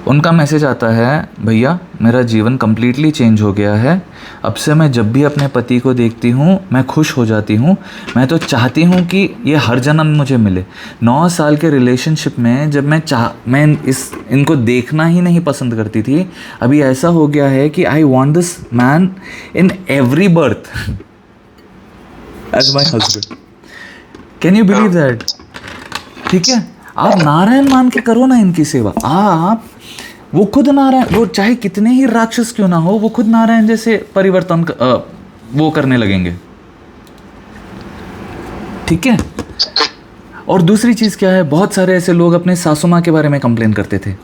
उनका मैसेज आता है, भैया मेरा जीवन कम्प्लीटली चेंज हो गया है। अब से मैं जब भी अपने पति को देखती हूँ मैं खुश हो जाती हूँ। मैं तो चाहती हूँ कि ये हर जन्म मुझे मिले। 9 साल के रिलेशनशिप में जब मैं इनको देखना ही नहीं पसंद करती थी, अभी ऐसा हो गया है कि I want this man in every birth as my husband. Can you believe that? ठीक है, आप नारायण मान के करो ना इनकी सेवा। आप, वो खुद नारायण, वो चाहे कितने ही राक्षस क्यों ना हो, वो खुद नारायण जैसे परिवर्तन वो करने लगेंगे, ठीक है। और दूसरी चीज़ क्या है, बहुत सारे ऐसे लोग अपने सासू माँ के बारे में कंप्लेन करते थे,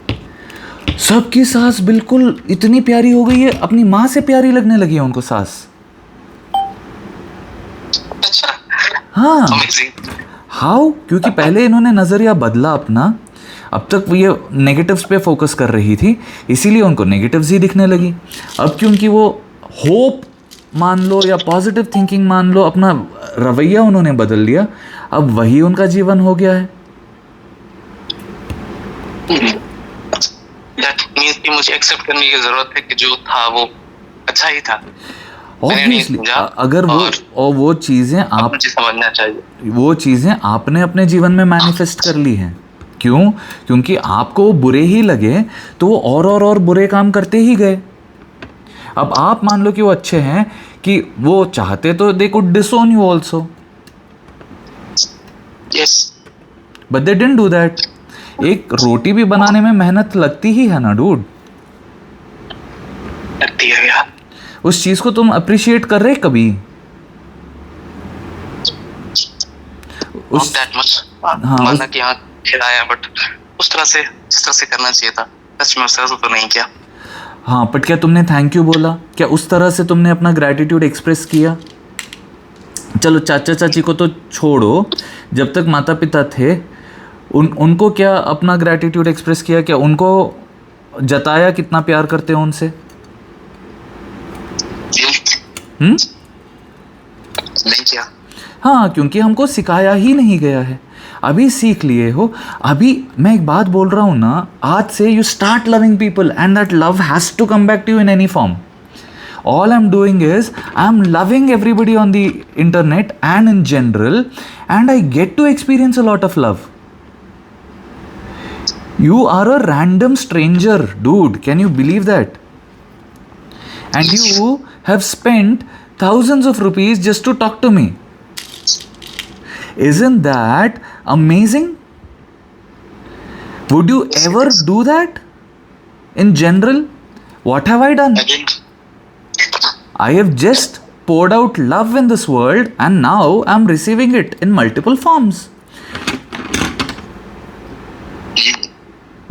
सबकी सास बिल्कुल इतनी प्यारी हो गई है, अपनी माँ से प्यारी लगने लगी है उनको सास। अच्छा, हाँ हाउ? क्योंकि पहले इन्होंने नज़रिया बदला अपना, अब तक ये नेगेटिव्स पे फोकस कर रही थी, इसीलिए उनको नेगेटिव्स ही दिखने लगी। अब क्योंकि वो होप मान लो या पॉजिटिव थिंकिंग मान लो, अपना रवैया उन्होंने बदल लिया, अब वही उनका जीवन हो गया है। That means कि मुझे एक्सेप्ट करने की जरूरत है कि जो था वो अच्छा ही था। ऑब्वियसली अगर वो चीज़ें आप मुझे समझना चाहिए, वो चीज़ें आपने अपने जीवन में मैनिफेस्ट कर ली हैं। क्यों? क्योंकि आपको वो बुरे ही लगे तो वो और बुरे काम करते ही गए। अब आप मान लो कि वो अच्छे हैं, कि वो चाहते तो they could डिसोन you also, yes, but they didn't do that. एक रोटी भी बनाने में मेहनत लगती ही है ना डूड, लगती है यार। उस चीज़ को तुम अप्रिशिएट कर रहे कभी? उस दैट मच माना कि हाँ खिलाया, बट उस तरह से जिस तरह से करना चाहिए था, सच में उस तरह से तो नहीं किया। हाँ, बट क्या तुमने थैंक यू बोला? क्या उस तरह से तुमने अपना ग्रैटिट्यूड एक्सप्रेस किया? चलो चाचा चाची को तो छोड़ो, जब तक माता पिता थे उनको क्या अपना ग्रैटिट्यूड एक्सप्रेस किया? क्या उनको जताया कितना प्यार करते हो उनसे? नहीं किया। हाँ, क्योंकि हमको सिखाया ही नहीं गया है। अभी सीख लिए हो। अभी मैं एक बात बोल रहा हूँ ना, आज से you start loving people and that love has to come back to you in any form. All I'm doing is I'm loving everybody on the internet and in general, and I get to experience a lot of love. You are a random stranger, dude. Can you believe that? And you have spent thousands of rupees just to talk to me. Isn't that amazing? Would you ever do that in general? What have I done? I have just poured out love in this world, and now I'm receiving it in multiple forms.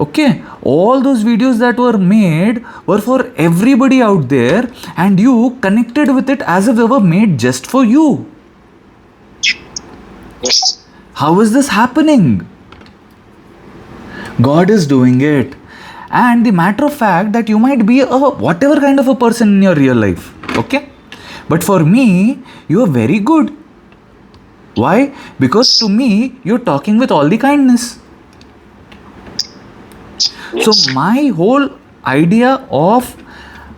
Okay, all those videos that were made were for everybody out there, and you connected with it as if they were made just for you. How is this happening? God is doing it. And the matter of fact that you might be a whatever kind of a person in your real life, okay? But for me, you are very good. Why? Because to me, you're talking with all the kindness. So my whole idea of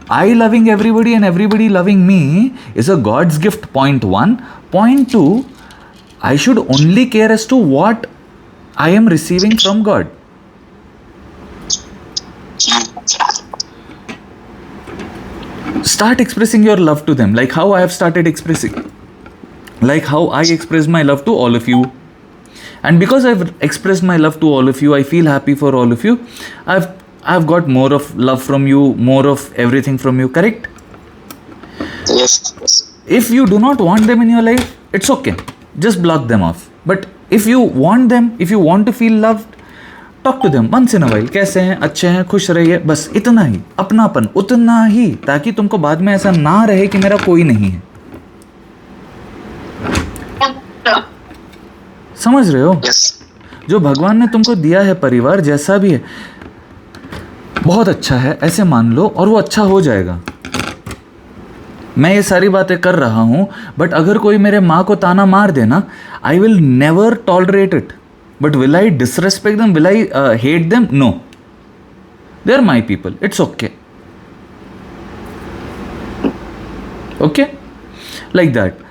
I loving everybody and everybody loving me is a God's gift, point 1. Point 2, I should only care as to what I am receiving from God. Start expressing your love to them, like how I have started expressing, like how I express my love to all of you. And because I've expressed my love to all of you, I feel happy for all of you. I've got more of love from you, more of everything from you, correct? Yes. If you do not want them in your life, it's okay, just block them off. But if you want them, if you want to feel loved, talk to them once in a while. कैसे हैं, अच्छे हैं, खुश रहिए, बस इतना ही. अपनापन उतना ही, ताकि तुमको बाद में ऐसा ना रहे कि मेरा कोई नहीं है. समझ रहे हो? Yes. जो भगवान ने तुमको दिया है, परिवार जैसा भी है, बहुत अच्छा है, ऐसे मान लो, और वो अच्छा हो जाएगा. मैं ये सारी बातें कर रहा हूँ, बट अगर कोई मेरे माँ को ताना मार देना, I will never tolerate it. But will I disrespect them? Will I hate them? No. They are my people. It's okay. Okay? Like that.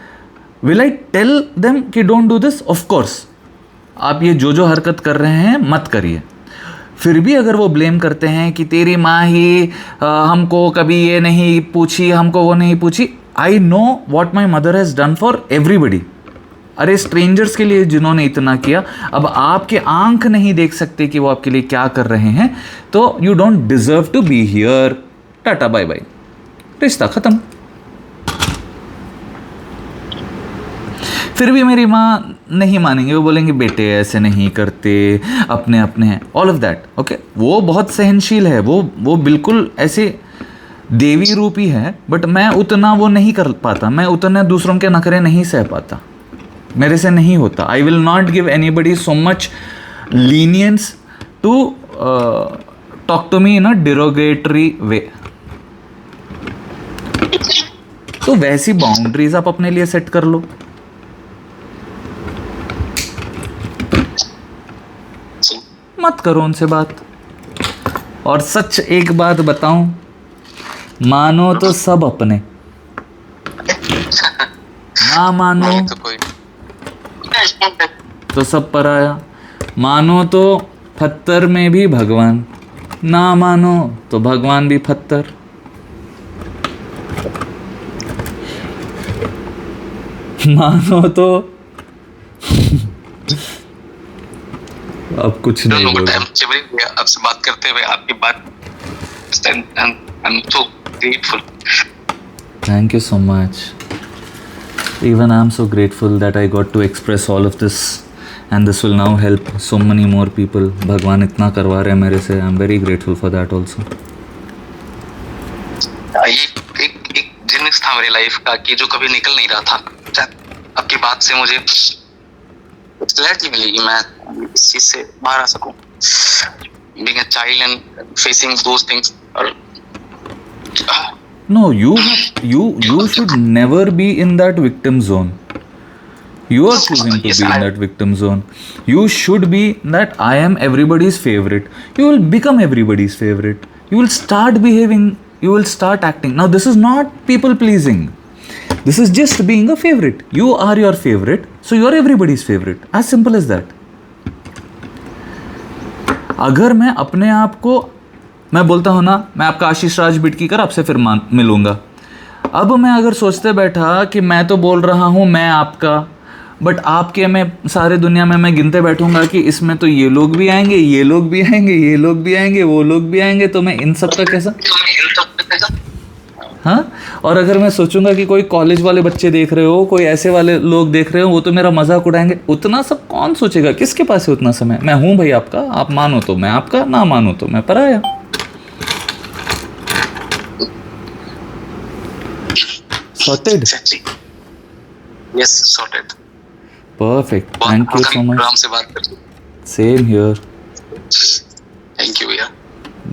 Will I tell them कि don't do this? Of course. आप ये जो हरकत कर रहे हैं मत करिए. फिर भी अगर वो ब्लेम करते हैं कि तेरी माँ ही हमको कभी ये नहीं पूछी, हमको वो नहीं पूछी, I know what my mother has done for everybody. अरे स्ट्रेंजर्स के लिए जिन्होंने इतना किया, अब आपके आंख नहीं देख सकते कि वो आपके लिए क्या कर रहे हैं, तो you don't deserve to be here. Tata bye bye, रिश्ता खत्म. फिर भी मेरी माँ नहीं मानेंगे, वो बोलेंगे बेटे ऐसे नहीं करते, अपने अपने हैं, ऑल ऑफ दैट. ओके, वो बहुत सहनशील है, वो बिल्कुल ऐसे देवी रूपी है, बट मैं उतना वो नहीं कर पाता, मैं उतना दूसरों के नखरे नहीं सह पाता. मेरे से नहीं होता. I will not give anybody so much lenience to talk to me in a derogatory way. तो वैसी बाउंड्रीज आप अपने लिए सेट कर लो. मत करो उनसे बात. और सच एक बात बताऊं, मानो तो सब अपने, ना मानो तो सब पराया. मानो तो पत्थर में भी भगवान, ना मानो तो भगवान भी पत्थर. मानो तो अब कुछ नहीं बोल. आपसे बात करते हुए आपकी बात I'm so grateful. Thank you so much. Even I'm so grateful that I got to express all of this, and this will now help so many more people. भगवान इतना करवा रहे हैं मेरे से. I'm very grateful for that also. ये एक जिनिस था मेरी लाइफ का कि जो कभी निकल नहीं रहा था. आपकी बात से मुझे क्लैरिटी मिली कि मैं इस चीज से बाहर आ सकूं. Being a child and facing those things. No, you should never be in that victim zone. You are choosing to be in that victim zone. You should be that I am everybody's favorite. You will become everybody's favorite. You will start behaving, you will start acting. Now this is not people pleasing. This is just being a favorite. You are your favorite, so you are everybody's favorite. As simple as that. अगर मैं अपने आप को, मैं बोलता हूँ ना, मैं आपका आशीष राज बिटकीकर आपसे फिर मिलूँगा. अब मैं अगर सोचते बैठा कि मैं तो बोल रहा हूँ मैं आपका, बट आपके में सारे दुनिया में मैं गिनते बैठूंगा कि इसमें तो ये लोग भी आएंगे, ये लोग भी आएंगे, ये लोग भी आएंगे, वो लोग भी आएंगे, तो मैं इन सब का कैसा. हाँ. और अगर मैं सोचूंगा कि कोई कॉलेज वाले बच्चे देख रहे हो, कोई ऐसे वाले लोग देख रहे हो, वो तो मेरा मजाक उड़ाएंगे, उतना सब कौन सोचेगा. किसके पास है उतना समय. मैं हूं भाई आपका, आप मानो तो मैं आपका, ना मानो तो मैं पराया. Sorted. Yes, sorted. Perfect. Thank you so much. Ram से बात करके. Same here. थैंक यू भैया.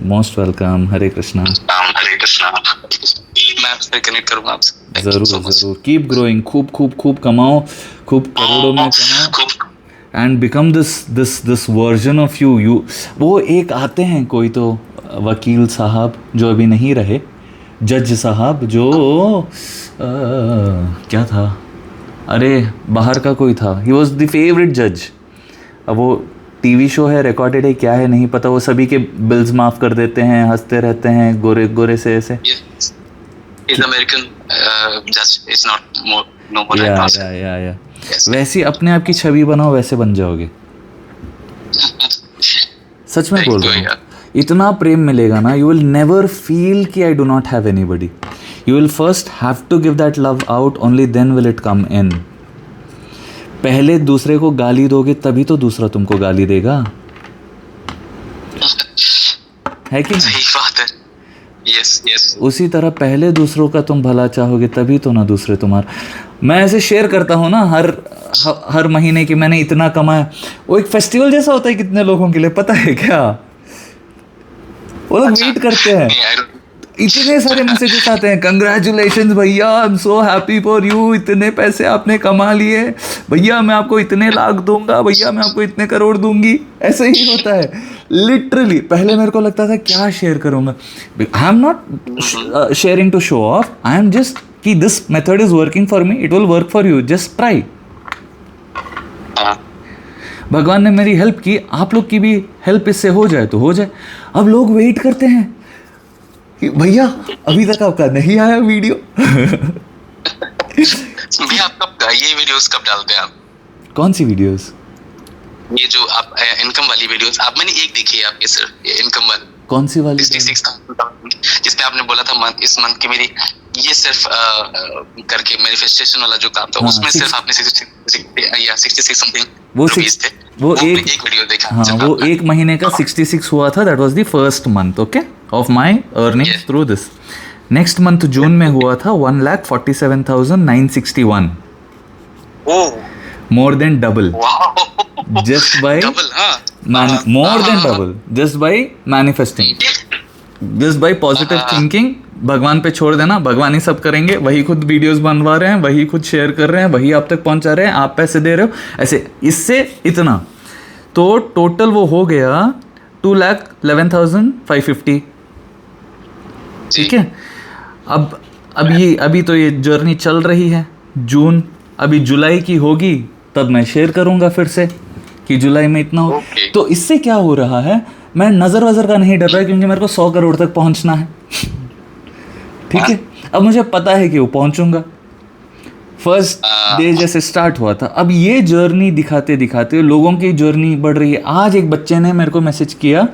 Most welcome. हरे कृष्णा. हरे कृष्णा. मैं आपसे कनेक्ट करूंगा आपसे. जरूर जरूर. Keep growing. खूब खूब खूब कमाओ, खूब करोड़ों में कमाओ, and become this version of you. वो एक आते हैं कोई तो वकील साहब जो अभी नहीं रहे, जज साहब जो क्या था, अरे बाहर का कोई था. ही वॉज द फेवरेट जज. अब वो टीवी शो है, रिकॉर्डेड है, क्या है नहीं पता. वो सभी के बिल्स माफ कर देते हैं, हंसते रहते हैं, गोरे गोरे से ऐसे. Is American judge is not more noble and awesome. Yes. वैसी अपने आप की छवि बनाओ, वैसे बन जाओगे. सच में बोल रहा हूँ. इतना प्रेम मिलेगा ना, you will never feel कि I do not have anybody. You will first have to give that love out, only then will it come in. पहले दूसरे को गाली दोगे तभी तो दूसरा तुमको गाली देगा, है कि नहीं. सही बात है. यस. उसी तरह पहले दूसरों का तुम भला चाहोगे तभी तो ना दूसरे तुम्हारा. मैं ऐसे शेयर करता हूँ ना हर महीने की मैंने इतना कमाया. वो एक फेस्टिवल जैसा होता है कितने लोगों के लिए, पता है क्या. वो लोग वेट करते हैं. इतने सारे मैसेजेस आते हैं, कंग्रेचुलेशंस भैया, I am so happy for you, इतने पैसे आपने कमा लिए भैया, मैं आपको इतने लाख दूंगा भैया, मैं आपको इतने करोड़ दूंगी. ऐसे ही होता है लिटरली. पहले मेरे को लगता था क्या शेयर करूंगा. I am not sharing to show off, I am just कि this method is working for me, it will work for you, just try. भगवान ने मेरी हेल्प की, आप लोग की भी हेल्प इससे हो जाए तो हो जाए. अब लोग वेट करते हैं कि भैया अभी तक आपका नहीं आया वीडियो. भैया आप कब ये वीडियोस कब डालते हैं आप? कौन सी वीडियोस? ये जो आप इनकम वाली वीडियोस, आप मैंने एक देखी है आपकी सर, ये इनकम वाली. कौन सी वाली? 66,000 जिसमें आपने बोला था इस मंथ की मेरी ये सिर्फ करके मैनिफेस्टेशन वाला जो काम था. हाँ, उसमें सिर्फ आपने 66 समथिंग वो थे. वो एक वीडियो देखा. हाँ, वो एक महीने का 66 हुआ था. That was the first month okay of my earning through this. Next month June में हुआ था 1,47,961. more than double wow, just by double, हाँ more than double just by manifesting, just by positive thinking. भगवान पे छोड़ देना, भगवान ही सब करेंगे, वही खुद वीडियोस बनवा रहे हैं, वही खुद शेयर कर रहे हैं, वही आप तक पहुंचा रहे हैं, आप पैसे दे रहे हो, ऐसे इससे इतना। तो टोटल वो हो गया 2,11,550। ठीक है। अब ये अभी तो ये जर्नी चल रही है, जून, अभी जुलाई की होगी तब मैं शेयर करूंगा फिर से कि जुलाई में इतना हो। तो इससे क्या हो रहा है, मैं नज़र वज़र का नहीं डर रहा क्योंकि मेरे को 100 करोड़ तक पहुंचना है। ठीक है। अब मुझे पता है कि वो पहुंचूंगा। फर्स्ट डे जैसे स्टार्ट हुआ था, अब ये जर्नी दिखाते दिखाते लोगों की जर्नी बढ़ रही है। आज एक बच्चे ने मेरे को मैसेज किया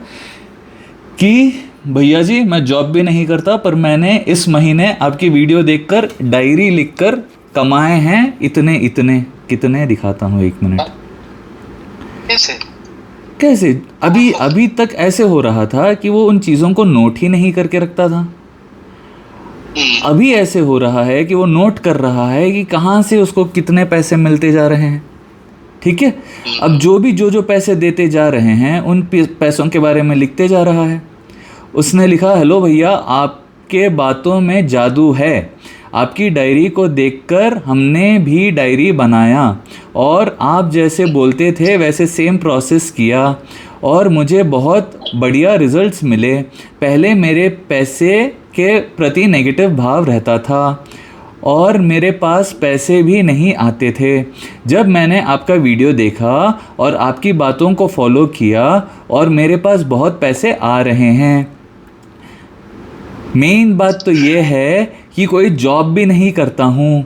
कि भैया जी मैं जॉब भी नहीं करता, पर मैंने इस महीने आपकी वीडियो देखकर डायरी लिखकर कमाए हैं इतने इतने। कितने दिखाता हूँ, 1 मिनट। कैसे अभी तक ऐसे हो रहा था कि वो उन चीज़ों को नोट ही नहीं करके रखता था। अभी ऐसे हो रहा है कि वो नोट कर रहा है कि कहाँ से उसको कितने पैसे मिलते जा रहे हैं। ठीक है। अब जो पैसे देते जा रहे हैं उन पैसों के बारे में लिखते जा रहा है। उसने लिखा, हेलो भैया, आपके बातों में जादू है, आपकी डायरी को देखकर हमने भी डायरी बनाया और आप जैसे बोलते थे वैसे सेम प्रोसेस किया और मुझे बहुत बढ़िया रिजल्ट्स मिले। पहले मेरे पैसे के प्रति नेगेटिव भाव रहता था और मेरे पास पैसे भी नहीं आते थे। जब मैंने आपका वीडियो देखा और आपकी बातों को फॉलो किया और मेरे पास बहुत पैसे आ रहे हैं। मेन बात तो ये है कि कोई जॉब भी नहीं करता हूँ,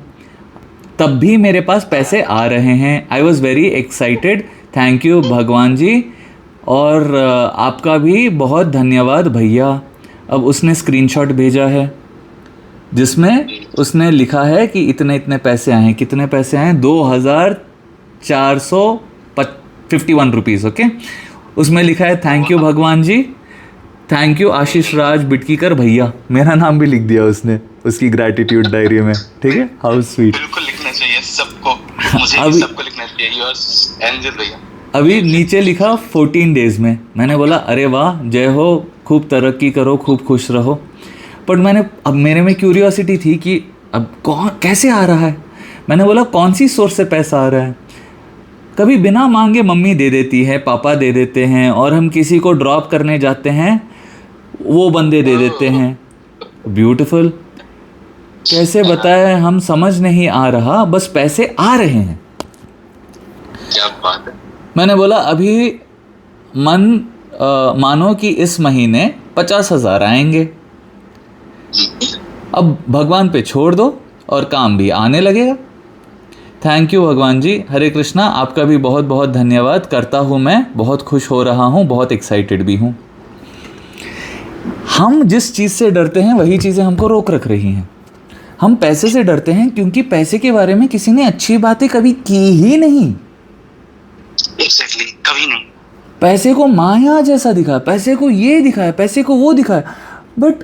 तब भी मेरे पास पैसे आ रहे हैं। I was very excited, thank you भगवान जी, और आपका भी बहुत धन्यवाद भैया। अब उसने स्क्रीनशॉट भेजा है जिसमें उसने लिखा है कि इतने इतने पैसे आए हैं। कितने पैसे आए हैं? 2,451 रुपीज़। ओके। उसमें लिखा है थैंक यू भगवान जी, थैंक यू आशीष राज बिटकीकर भैया। मेरा नाम भी लिख दिया उसने उसकी ग्रैटिट्यूड डायरी में। ठीक है। How sweet. बिल्कुल लिखना चाहिए सबको, मुझे भी सबको लिखना चाहिए। योर्स एंजल भैया। अभी नीचे लिखा 14 डेज़ में। मैंने बोला अरे वाह, जय हो, खूब तरक्की करो, खूब खुश रहो। बट अब मेरे में क्यूरियोसिटी थी कि अब कैसे आ रहा है। मैंने बोला कौन सी सोर्स से पैसा आ रहा है। कभी बिना मांगे मम्मी दे देती है, पापा दे देते हैं, और हम किसी को ड्रॉप करने जाते हैं वो बंदे दे देते हैं। ब्यूटीफुल। कैसे बताएं, हम समझ नहीं आ रहा, बस पैसे आ रहे हैं। क्या बात है। मैंने बोला अभी मानो कि इस महीने 50,000 आएंगे। अब भगवान पे छोड़ दो और काम भी आने लगेगा। थैंक यू भगवान जी, हरे कृष्णा। आपका भी बहुत बहुत धन्यवाद करता हूँ। मैं बहुत खुश हो रहा हूँ, बहुत एक्साइटेड भी हूँ। हम जिस चीज़ से डरते हैं वही चीज़ें हमको रोक रख रही हैं। हम पैसे से डरते हैं क्योंकि पैसे के बारे में किसी ने अच्छी बातें कभी की ही नहीं। एग्जैक्टली, कभी नहीं। पैसे को माया जैसा दिखाया, पैसे को ये दिखाया, पैसे को वो दिखाया। बट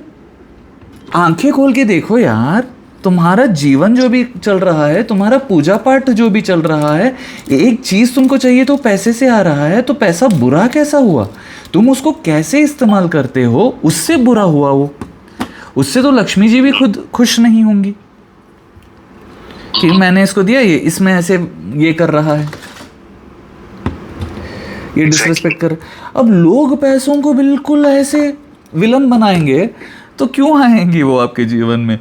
आंखें खोल के देखो यार, तुम्हारा जीवन जो भी चल रहा है, तुम्हारा पूजा पाठ जो भी चल रहा है, एक चीज़ तुमको चाहिए तो पैसे से आ रहा है। तो पैसा बुरा कैसा हुआ? तुम उसको कैसे इस्तेमाल करते हो, उससे बुरा हुआ वो। उससे तो लक्ष्मी जी भी खुद खुश नहीं होंगी कि मैंने इसको दिया, ये इसमें ऐसे ये कर रहा है, ये डिसरिस्पेक्ट कर। अब लोग पैसों को बिल्कुल ऐसे विलन बनाएंगे तो क्यों आएंगी वो आपके जीवन में?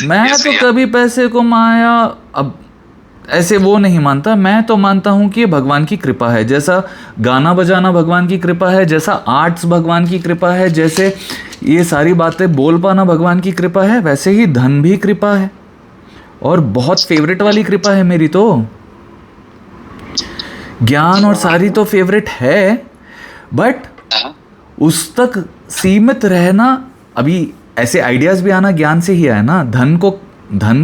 मैं तो कभी पैसे को माया अब ऐसे वो नहीं मानता। मैं तो मानता हूँ कि ये भगवान की कृपा है। जैसा गाना बजाना भगवान की कृपा है, जैसा आर्ट्स भगवान की कृपा है, जैसे ये सारी बातें बोल पाना भगवान की कृपा है, वैसे ही धन भी कृपा है। और बहुत फेवरेट वाली कृपा है मेरी तो। ज्ञान और सारी तो फेवरेट है, बट उस तक सीमित रहना। अभी ऐसे आइडियाज़ भी आना ज्ञान से ही आया ना। धन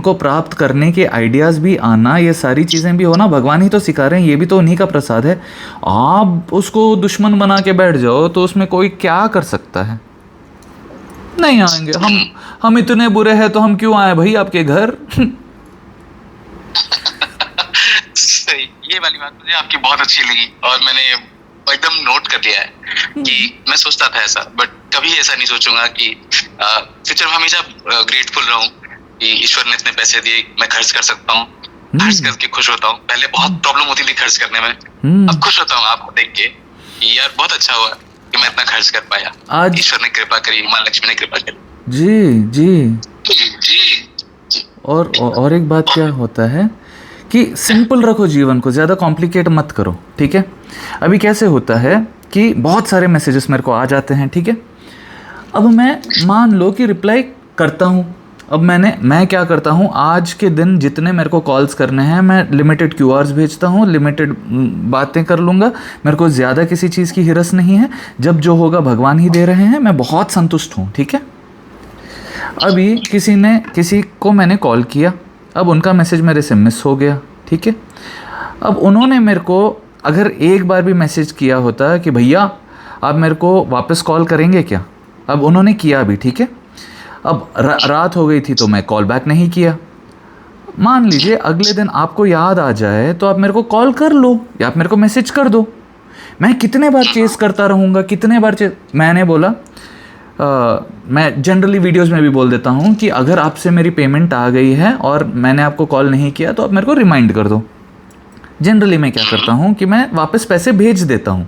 को प्राप्त करने के आइडियाज़ भी आना, ये सारी चीज़ें भी होना भगवान ही तो सिखा रहे हैं। ये भी तो उन्हीं का प्रसाद है। आप उसको दुश्मन बना के बैठ जाओ तो उसमें कोई क्या कर सकता है? नहीं आएंगे। हम इतने बुरे हैं तो हम क्यों आए भाई आपके घर? सही, ये वाली बात मुझे आपकी बहुत अच्छी लगी और मैंने एकदम नोट कर लिया है कि मैं सोचता था ऐसा, बट कभी ऐसा नहीं सोचूंगा कि फ्यूचर में हमेशा ग्रेटफुल रहूं कि ईश्वर ने इतने पैसे दिए, मैं खर्च कर सकता हूँ, खर्च करके खुश होता हूँ। पहले बहुत प्रॉब्लम होती थी खर्च करने में, अब खुश होता हूँ आपको देख के कि यार बहुत अच्छा हुआ कि मैं इतना खर्च कर पाया, आज ईश्वर ने कृपा करी, माँ लक्ष्मी ने कृपा करी। जी जी। जी। और एक बात क्या होता है कि सिंपल रखो जीवन को, ज़्यादा कॉम्प्लिकेट मत करो, ठीक है। अभी कैसे होता है कि बहुत सारे मैसेजेस मेरे को आ जाते हैं, ठीक है। अब मैं मान लो कि रिप्लाई करता हूँ। अब मैं क्या करता हूँ, आज के दिन जितने मेरे को कॉल्स करने हैं मैं लिमिटेड क्यूआर्स भेजता हूँ, लिमिटेड बातें कर लूँगा। मेरे को ज़्यादा किसी चीज़ की हिरस नहीं है, जब जो होगा भगवान ही दे रहे हैं, मैं बहुत संतुष्ट हूँ, ठीक है। अभी किसी को मैंने कॉल किया, अब उनका मैसेज मेरे से मिस हो गया, ठीक है। अब उन्होंने मेरे को अगर एक बार भी मैसेज किया होता कि भैया आप मेरे को वापस कॉल करेंगे क्या, अब उन्होंने किया भी, ठीक है। अब रात हो गई थी तो मैं कॉल बैक नहीं किया। मान लीजिए अगले दिन आपको याद आ जाए तो आप मेरे को कॉल कर लो या आप मेरे को मैसेज कर दो। मैं कितने बार चेस करता रहूँगा, कितने बार मैंने बोला मैं जनरली वीडियोस में भी बोल देता हूँ कि अगर आपसे मेरी पेमेंट आ गई है और मैंने आपको कॉल नहीं किया तो आप मेरे को रिमाइंड कर दो। जनरली मैं क्या करता हूँ कि मैं वापस पैसे भेज देता हूँ,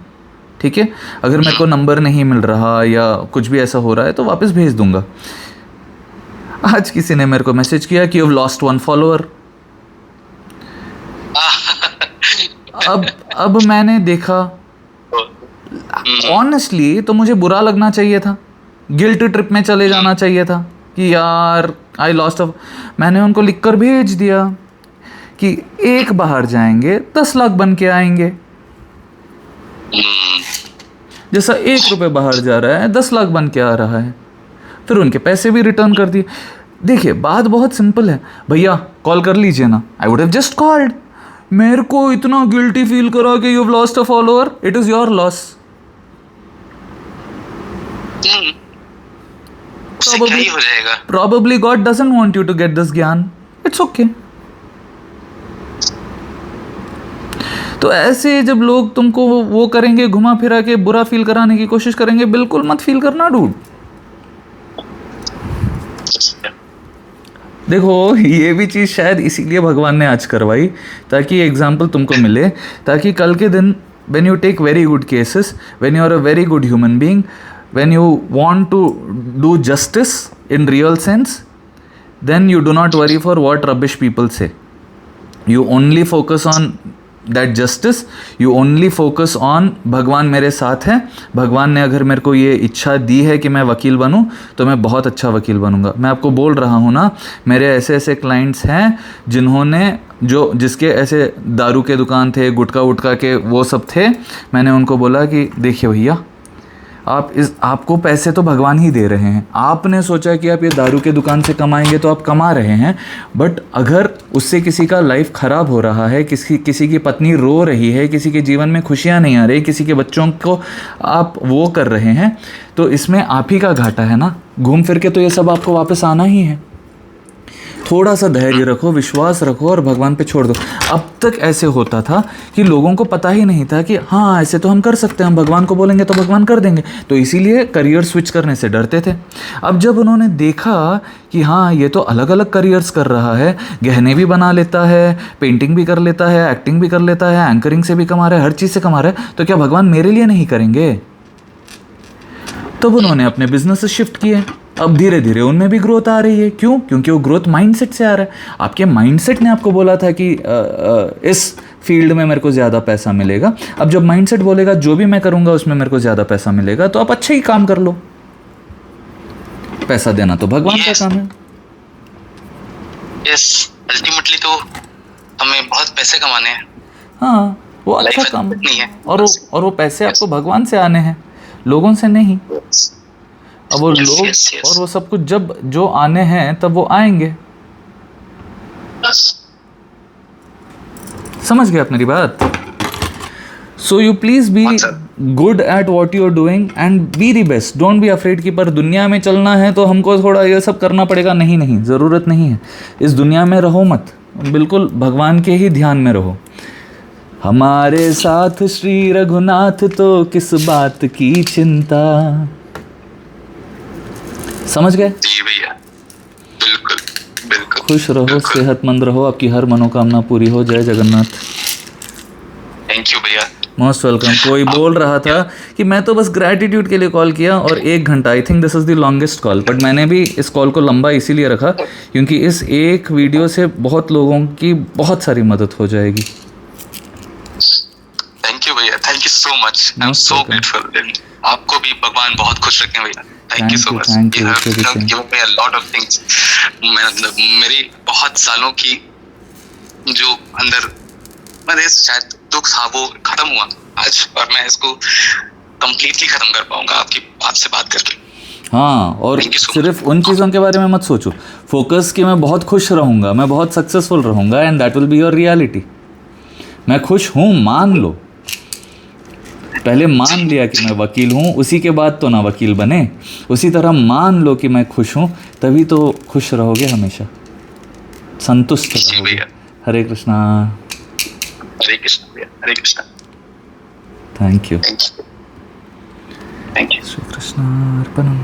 ठीक है। अगर मेरे को नंबर नहीं मिल रहा या कुछ भी ऐसा हो रहा है तो वापस भेज दूंगा। आज किसी ने मेरे को मैसेज किया कि यू हैव लॉस्ट 1 फॉलोअर। अब मैंने देखा, ऑनेस्टली तो मुझे बुरा लगना चाहिए था, गिल्ट ट्रिप में चले जाना चाहिए था कि यार आई लॉस्ट ऑफ। मैंने उनको लिखकर भेज दिया कि एक बाहर जाएंगे 10 लाख बन के आएंगे। जैसा 1 रुपये बाहर जा रहा है 10 लाख बन के आ रहा है। फिर उनके पैसे भी रिटर्न कर दिए। देखिए बात बहुत सिंपल है, भैया कॉल कर लीजिए ना, I would have just called. मेरे को इतना गिल्टी फील करा कि you have lost a follower, it is your loss. Probably God doesn't want you to get this ज्ञान, it's okay। तो ऐसे जब लोग तुमको वो करेंगे, घुमा फिरा के बुरा फील कराने की कोशिश करेंगे, बिल्कुल मत फील करना डूड। देखो ये भी चीज़ शायद इसीलिए भगवान ने आज करवाई ताकि एग्जाम्पल तुमको मिले, ताकि कल के दिन when you take very good cases, when you are a very good human being, when you want to do justice in real sense, then you do not worry for what rubbish people say. You only focus on that justice, you only focus on भगवान मेरे साथ है। भगवान ने अगर मेरे को ये इच्छा दी है कि मैं वकील बनूं तो मैं बहुत अच्छा वकील बनूंगा। मैं आपको बोल रहा हूँ ना, मेरे ऐसे ऐसे क्लाइंट्स हैं जिन्होंने जिसके ऐसे दारू के दुकान थे, गुटखा वुटका के वो सब थे। मैंने उनको बोला कि देखिए भैया आपको पैसे तो भगवान ही दे रहे हैं। आपने सोचा कि आप ये दारू के दुकान से कमाएंगे तो आप कमा रहे हैं, बट अगर उससे किसी का लाइफ ख़राब हो रहा है, किसी की पत्नी रो रही है, किसी के जीवन में खुशियाँ नहीं आ रही, किसी के बच्चों को आप वो कर रहे हैं, तो इसमें आप ही का घाटा है ना। घूम फिर के तो ये सब आपको वापस आना ही है। थोड़ा सा धैर्य रखो, विश्वास रखो और भगवान पे छोड़ दो। अब तक ऐसे होता था कि लोगों को पता ही नहीं था कि हाँ ऐसे तो हम कर सकते हैं, हम भगवान को बोलेंगे तो भगवान कर देंगे, तो इसीलिए करियर स्विच करने से डरते थे। अब जब उन्होंने देखा कि हाँ ये तो अलग अलग करियर्स कर रहा है, गहने भी बना लेता है, पेंटिंग भी कर लेता है, एक्टिंग भी कर लेता है, एंकरिंग से भी कमा रहा है, हर चीज़ से कमा रहा है, तो क्या भगवान मेरे लिए नहीं करेंगे? तब उन्होंने अपने बिजनेस शिफ्ट किए। अब धीरे धीरे उनमें भी ग्रोथ आ रही है। क्यों? क्योंकि वो ग्रोथ माइंडसेट से आ रहा है। आपके माइंडसेट ने आपको बोला था कि इस फील्ड में मेरे को ज़्यादा पैसा मिलेगा। अब जब माइंडसेट बोलेगा जो भी मैं करूँगा उसमें मेरे को ज़्यादा पैसा मिलेगा, तो आप अच्छा ही काम कर लो। पैसा देना तो भगवान का काम है। यस, अल्टीमेटली तो हमें बहुत पैसे कमाने हैं। हाँ, वो अच्छा काम है। और वो पैसे आपको भगवान से आने हैं, लोगों से नहीं। अब वो लोग और वो सब कुछ जब जो आने हैं तब वो आएंगे। समझ गए आप मेरी बात? So you please be good at what you are doing and be the best. Don't be afraid कि पर दुनिया में चलना है तो हमको थोड़ा ये सब करना पड़ेगा। नहीं, ज़रूरत नहीं है। इस दुनिया में रहो मत, बिल्कुल भगवान के ही ध्यान में रहो। हमारे साथ श्री रघुनाथ तो किस बात की चिंता। समझ गए? जी भैया, बिल्कुल बिल्कुल। खुश रहो, सेहतमंद रहो, आपकी हर मनोकामना पूरी हो। जय जगन्नाथ। थैंक यू भैया। Most welcome. कोई बोल रहा था कि मैं तो बस ग्रैटिट्यूड के लिए कॉल किया और 1 घंटा, I think this is the longest call, but मैंने भी इस कॉल को लंबा इसीलिए रखा क्योंकि इस एक वीडियो से बहुत लोगों की बहुत सारी मदद हो जाएगी। थैंक यू भैया, thank you so much, I am so grateful. आपको भी भगवान बहुत खुश रखें भैया। Thank you so much, you have given me a lot of things. मेरी बहुत सालों की जो अंदर मेरे शायद दुख था वो खत्म हुआ आज, और मैं इसको कंप्लीटली खत्म कर पाऊंगा आपसे बात करके। हाँ, और सिर्फ उन चीज़ों के बारे में मत सोचो, फोकस कि मैं बहुत खुश रहूँगा, मैं बहुत सक्सेसफुल रहूँगा, and that will be your reality. मैं खुश हूँ मान लो, पहले मान लिया कि मैं वकील हूँ, उसी के बाद तो ना वकील बने। उसी तरह मान लो कि मैं खुश हूँ, तभी तो खुश रहोगे हमेशा, संतुष्ट रहोगे। हरे कृष्णा। हरे कृष्णा भैया, Hare Krishna. Thank you. Thank you. Shri Krishna अर्पणम।